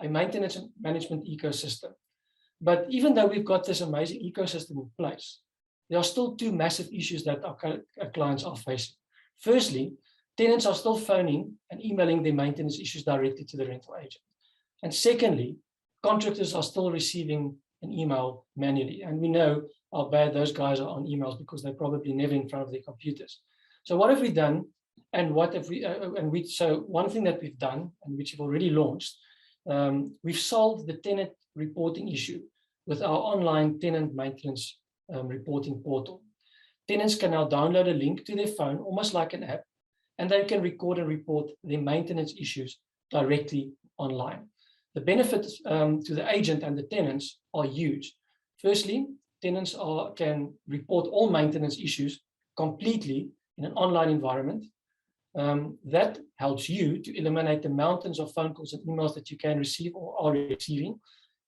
maintenance management ecosystem. But even though we've got this amazing ecosystem in place, there are still two massive issues that our clients are facing. Firstly, tenants are still phoning and emailing their maintenance issues directly to the rental agent. And secondly, contractors are still receiving an email manually. And we know how bad those guys are on emails because they're probably never in front of their computers. So what have we done? And what have we, so one thing that we've done, and which we've already launched, we've solved the tenant reporting issue with our online tenant maintenance reporting portal. Tenants can now download a link to their phone, almost like an app, and they can record and report their maintenance issues directly online. The benefits to the agent and the tenants are huge. Firstly, tenants can report all maintenance issues completely in an online environment. That helps you to eliminate the mountains of phone calls and emails that you can receive or are receiving.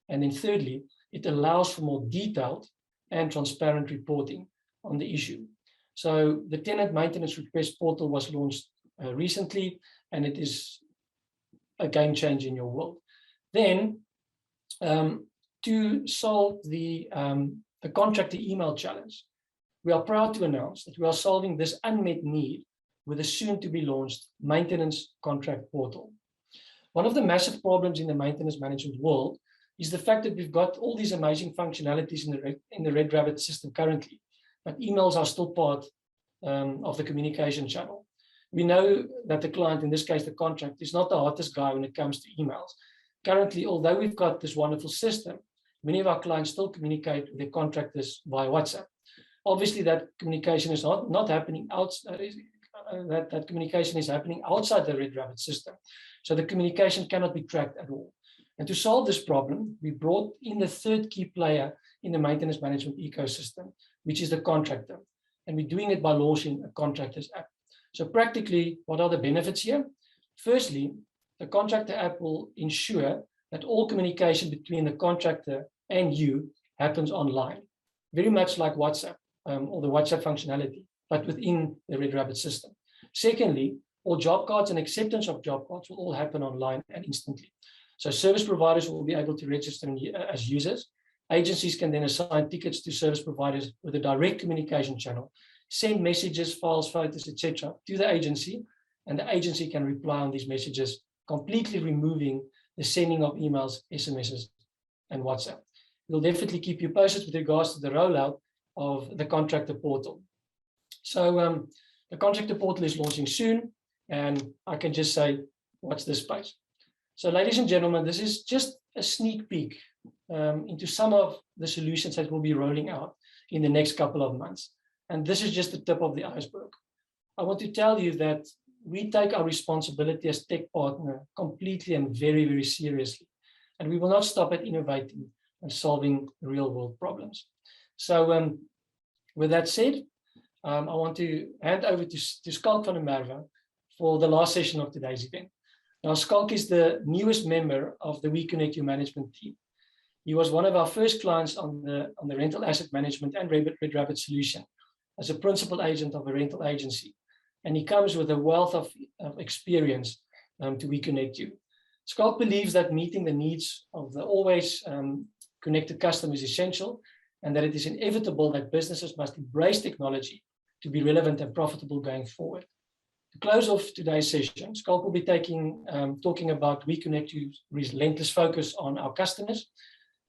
And then thirdly, it allows for more detailed and transparent reporting on the issue. So the tenant maintenance request portal was launched recently, and it is a game changer in your world. Then, to solve the contractor email challenge, we are proud to announce that we are solving this unmet need with a soon-to-be launched maintenance contract portal. One of the massive problems in the maintenance management world is the fact that we've got all these amazing functionalities in the Red Rabbit system currently, but emails are still part of the communication channel. We know that the client, in this case the contract, is not the hottest guy when it comes to emails. Currently, although we've got this wonderful system, many of our clients still communicate with their contractors via WhatsApp. Obviously, that communication is not happening outside. That communication is happening outside the Red Rabbit system. So the communication cannot be tracked at all. And to solve this problem, we brought in the third key player in the maintenance management ecosystem, which is the contractor. And we're doing it by launching a contractor's app. So practically, what are the benefits here? Firstly, the contractor app will ensure that all communication between the contractor and you happens online, very much like WhatsApp or the WhatsApp functionality, but within the Red Rabbit system. Secondly, all job cards and acceptance of job cards will all happen online and instantly. So service providers will be able to register as users. Agencies can then assign tickets to service providers with a direct communication channel, send messages, files, photos, etc. to the agency, and the agency can reply on these messages, completely removing the sending of emails, SMSs, and WhatsApp. We'll definitely keep you posted with regards to the rollout of the contractor portal. So the contractor portal is launching soon, and I can just say, watch this space. So ladies and gentlemen, this is just a sneak peek into some of the solutions that we'll be rolling out in the next couple of months. And this is just the tip of the iceberg. I want to tell you that we take our responsibility as tech partner completely and very, very seriously. And we will not stop at innovating and solving real world problems. So with that said, I want to hand over to Skalk van der Merwe for the last session of today's event. Now, Skalk is the newest member of the WeconnectU management team. He was one of our first clients on the rental asset management and Red Rabbit solution as a principal agent of a rental agency. And he comes with a wealth of experience to WeconnectU. Skalk believes that meeting the needs of the always connected customer is essential, and that it is inevitable that businesses must embrace technology to be relevant and profitable going forward. To close off today's session, Skalk will be talking about WeconnectU's relentless focus on our customers,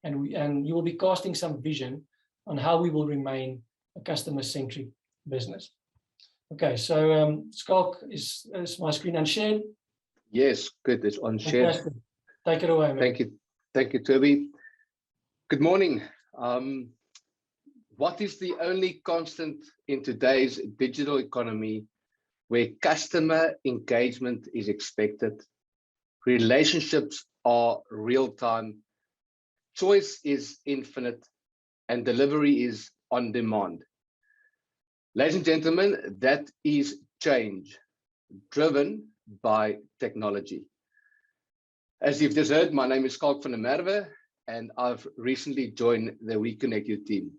and you will be casting some vision on how we will remain a customer-centric business. Okay, so Skalk, is my screen unshared? Yes, good, it's unshared. Fantastic. Take it away, man. Thank you, Toby. Good morning. What is the only constant in today's digital economy where customer engagement is expected, relationships are real-time, choice is infinite, and delivery is on demand? Ladies and gentlemen, that is change driven by technology. As you've just heard, my name is Skalk van der Merwe, and I've recently joined the WeconnectU team.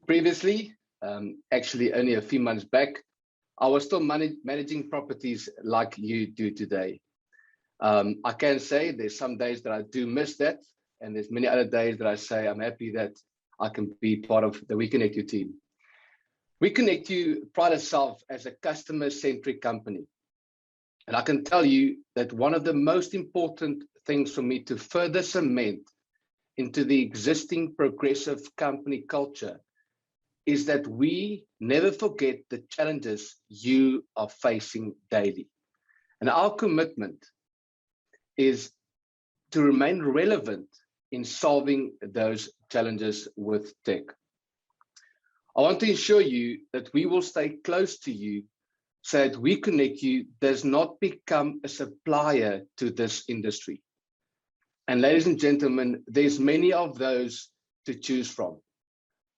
Previously, actually only a few months back, I was still managing properties like you do today. I can say there's some days that I do miss that, and there's many other days that I say I'm happy that I can be part of the WeconnectU team. WeconnectU pride itself as a customer-centric company. And I can tell you that one of the most important things for me to further cement into the existing progressive company culture is that we never forget the challenges you are facing daily. And our commitment is to remain relevant in solving those challenges with tech. I want to assure you that we will stay close to you so that WeconnectU does not become a supplier to this industry. And ladies and gentlemen, there's many of those to choose from,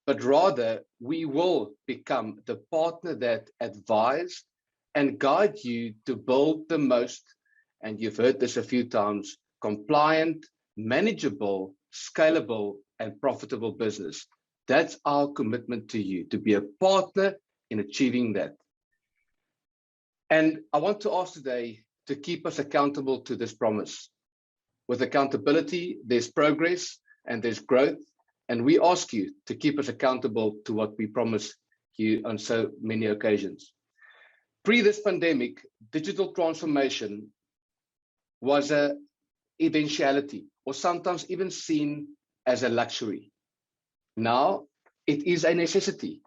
but rather we will become the partner that advise and guide you to build the most, and you've heard this a few times, compliant, manageable, scalable, and profitable business. That's our commitment to you, to be a partner in achieving that. And I want to ask today to keep us accountable to this promise. With accountability, there's progress and there's growth. And we ask you to keep us accountable to what we promise you on so many occasions. Pre this pandemic, digital transformation was an eventuality, or sometimes even seen as a luxury. Now, it is a necessity,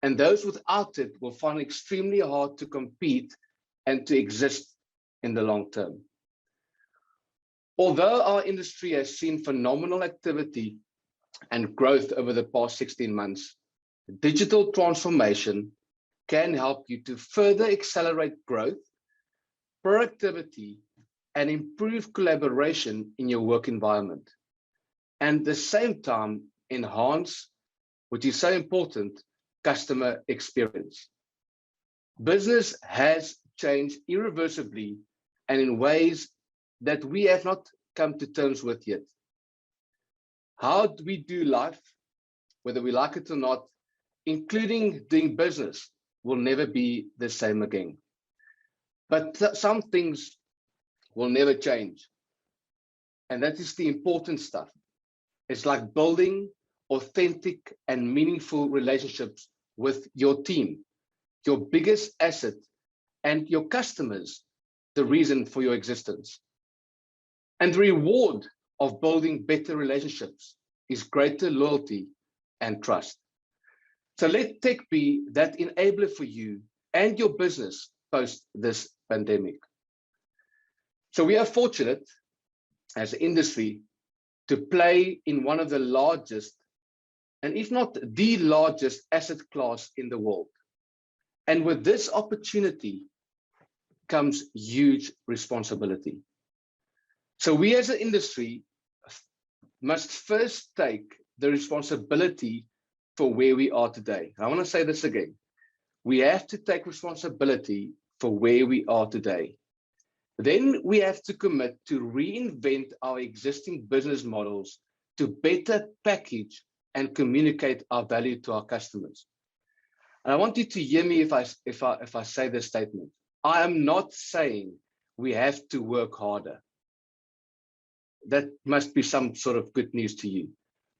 and those without it will find it extremely hard to compete and to exist in the long term. Although our industry has seen phenomenal activity and growth over the past 16 months, digital transformation can help you to further accelerate growth, productivity, and improve collaboration in your work environment. And at the same time, enhance, which is so important, customer experience. Business has changed irreversibly and in ways that we have not come to terms with yet. How do we do life, whether we like it or not, including doing business, will never be the same again. But some things will never change. And that is the important stuff. It's like building authentic and meaningful relationships with your team, your biggest asset, and your customers, the reason for your existence. And the reward of building better relationships is greater loyalty and trust. So let tech be that enabler for you and your business post this pandemic. So we are fortunate as an industry to play in one of the largest, and if not the largest asset class in the world. And with this opportunity comes huge responsibility. So we as an industry must first take the responsibility for where we are today. I want to say this again. We have to take responsibility for where we are today. Then we have to commit to reinvent our existing business models to better package and communicate our value to our customers. And I want you to hear me if I say this statement. I am not saying we have to work harder. That must be some sort of good news to you.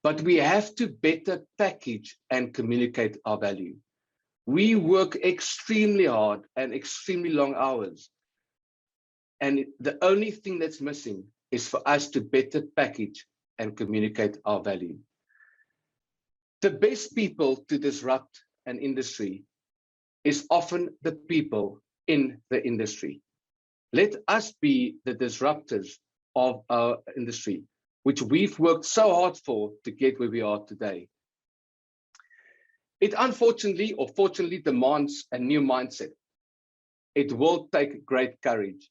But we have to better package and communicate our value. We work extremely hard and extremely long hours. And the only thing that's missing is for us to better package and communicate our value. The best people to disrupt an industry is often the people in the industry. Let us be the disruptors of our industry, which we've worked so hard for to get where we are today. It unfortunately or fortunately demands a new mindset. It will take great courage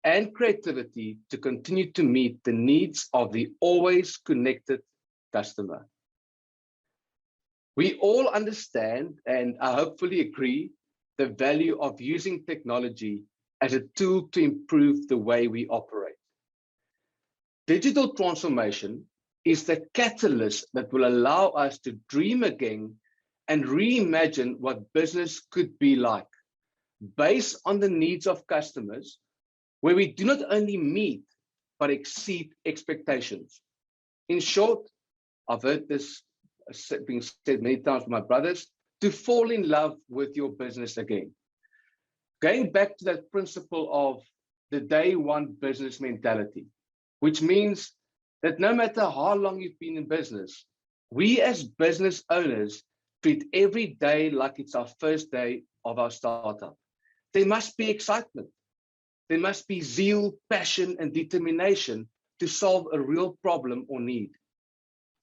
and creativity to continue to meet the needs of the always connected customer. We all understand, and I hopefully agree, the value of using technology as a tool to improve the way we operate. Digital transformation is the catalyst that will allow us to dream again and reimagine what business could be like, based on the needs of customers, where we do not only meet, but exceed expectations. In short, I've heard this being said many times by my brothers, to fall in love with your business again. Going back to that principle of the day one business mentality, which means that no matter how long you've been in business, we as business owners treat every day like it's our first day of our startup. There must be excitement. There must be zeal, passion, and determination to solve a real problem or need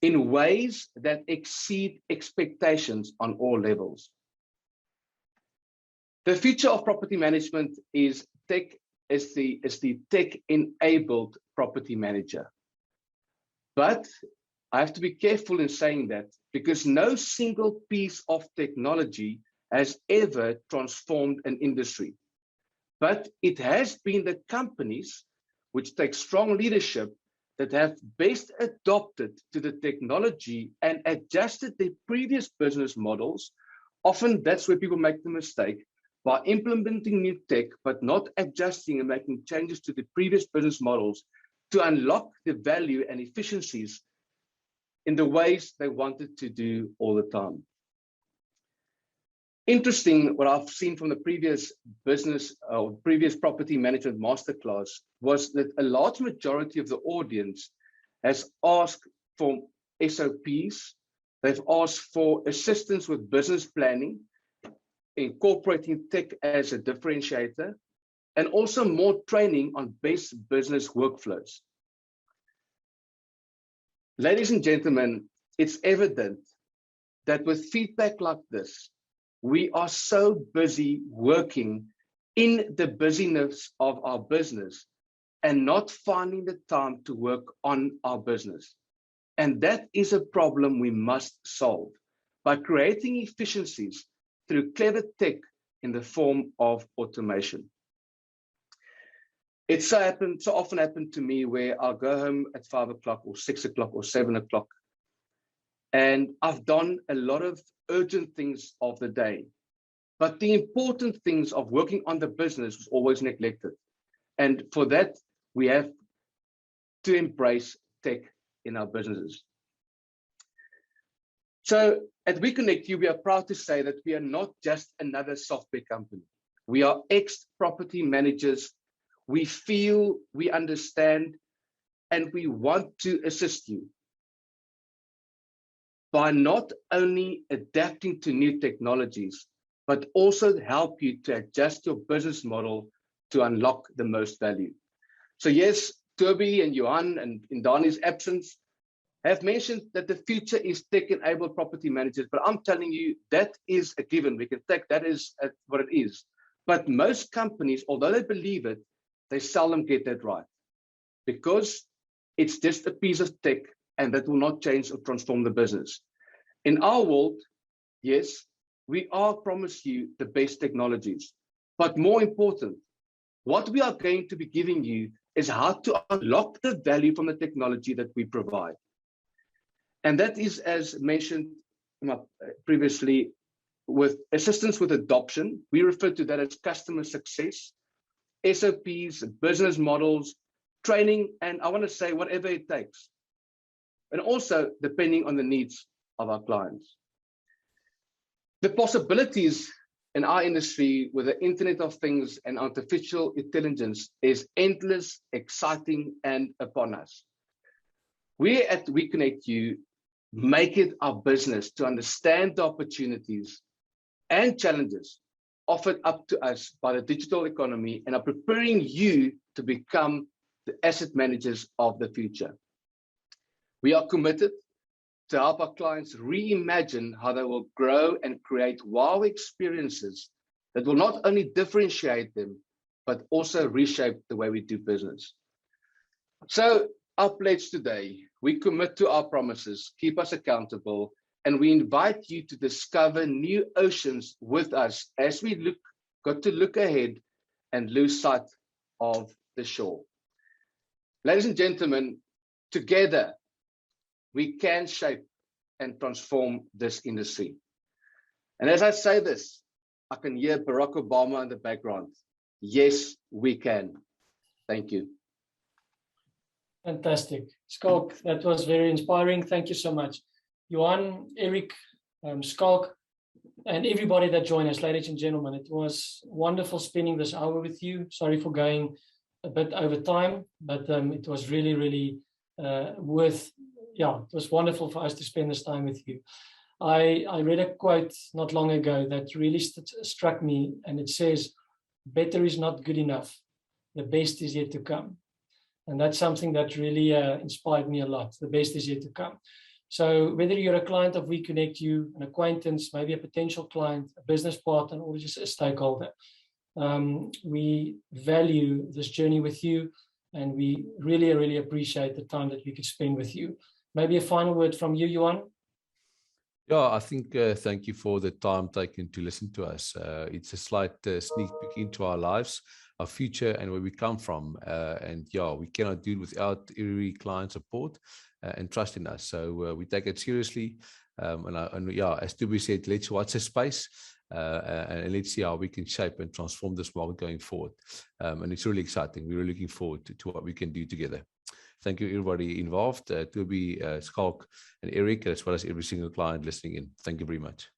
in ways that exceed expectations on all levels. The future of property management is the tech-enabled property manager. But I have to be careful in saying that, because no single piece of technology has ever transformed an industry. But it has been the companies which take strong leadership that have best adopted to the technology and adjusted their previous business models. Often that's where people make the mistake, by implementing new tech, but not adjusting and making changes to the previous business models to unlock the value and efficiencies in the ways they wanted to do all the time. Interesting, what I've seen from the previous previous property management masterclass was that a large majority of the audience has asked for SOPs. They've asked for assistance with business planning, incorporating tech as a differentiator, and also more training on best business workflows. Ladies and gentlemen, it's evident that with feedback like this, we are so busy working in the busyness of our business and not finding the time to work on our business. And that is a problem we must solve by creating efficiencies through clever tech in the form of automation. It so often happened to me where I'll go home at 5 o'clock or 6 o'clock or 7 o'clock, and I've done a lot of urgent things of the day, but the important things of working on the business was always neglected. And for that, we have to embrace tech in our businesses. So at WeConnectU, we are proud to say that we are not just another software company. We are ex-property managers. We feel, we understand, and we want to assist you by not only adapting to new technologies, but also help you to adjust your business model to unlock the most value. So yes, Toby and Johan, and in Dani's absence, have mentioned that the future is tech-enabled property managers, but I'm telling you, that is a given. We can take that as what it is. But most companies, although they believe it, they seldom get that right, because it's just a piece of tech and that will not change or transform the business. In our world, yes, we are promise you the best technologies, but more important, what we are going to be giving you is how to unlock the value from the technology that we provide. And that is, as mentioned previously, with assistance with adoption. We refer to that as customer success, SOPs, business models, training, and I want to say whatever it takes. And also depending on the needs of our clients. The possibilities in our industry with the Internet of Things and artificial intelligence is endless, exciting, and upon us. We at WeConnectU make it our business to understand the opportunities and challenges offered up to us by the digital economy and are preparing you to become the asset managers of the future. We are committed to help our clients reimagine how they will grow and create wow experiences that will not only differentiate them, but also reshape the way we do business. So our pledge today, we commit to our promises, keep us accountable, and we invite you to discover new oceans with us as we got to look ahead and lose sight of the shore. Ladies and gentlemen, together, we can shape and transform this industry. And as I say this, I can hear Barack Obama in the background. Yes, we can. Thank you. Fantastic. Skalk, that was very inspiring. Thank you so much. Johan, Eric, Skalk, and everybody that joined us, ladies and gentlemen. It was wonderful spending this hour with you. Sorry for going a bit over time, but it was really, really it was wonderful for us to spend this time with you. I read a quote not long ago that really struck me, and it says, "Better is not good enough. The best is yet to come." And that's something that really inspired me a lot. The best is yet to come. So whether you're a client of WeConnectU, an acquaintance, maybe a potential client, a business partner, or just a stakeholder, we value this journey with you, and we really, really appreciate the time that we could spend with you. Maybe a final word from you, Johan? Yeah, I think thank you for the time taken to listen to us. It's a slight sneak peek into our lives, our future, and where we come from. And yeah, we cannot do it without every client support and trust in us. So we take it seriously. And yeah, as Toby said, let's watch the space and let's see how we can shape and transform this market going forward. And it's really exciting. We're really looking forward to what we can do together. Thank you, everybody involved, Toby, Skalk, and Eric, as well as every single client listening in. Thank you very much.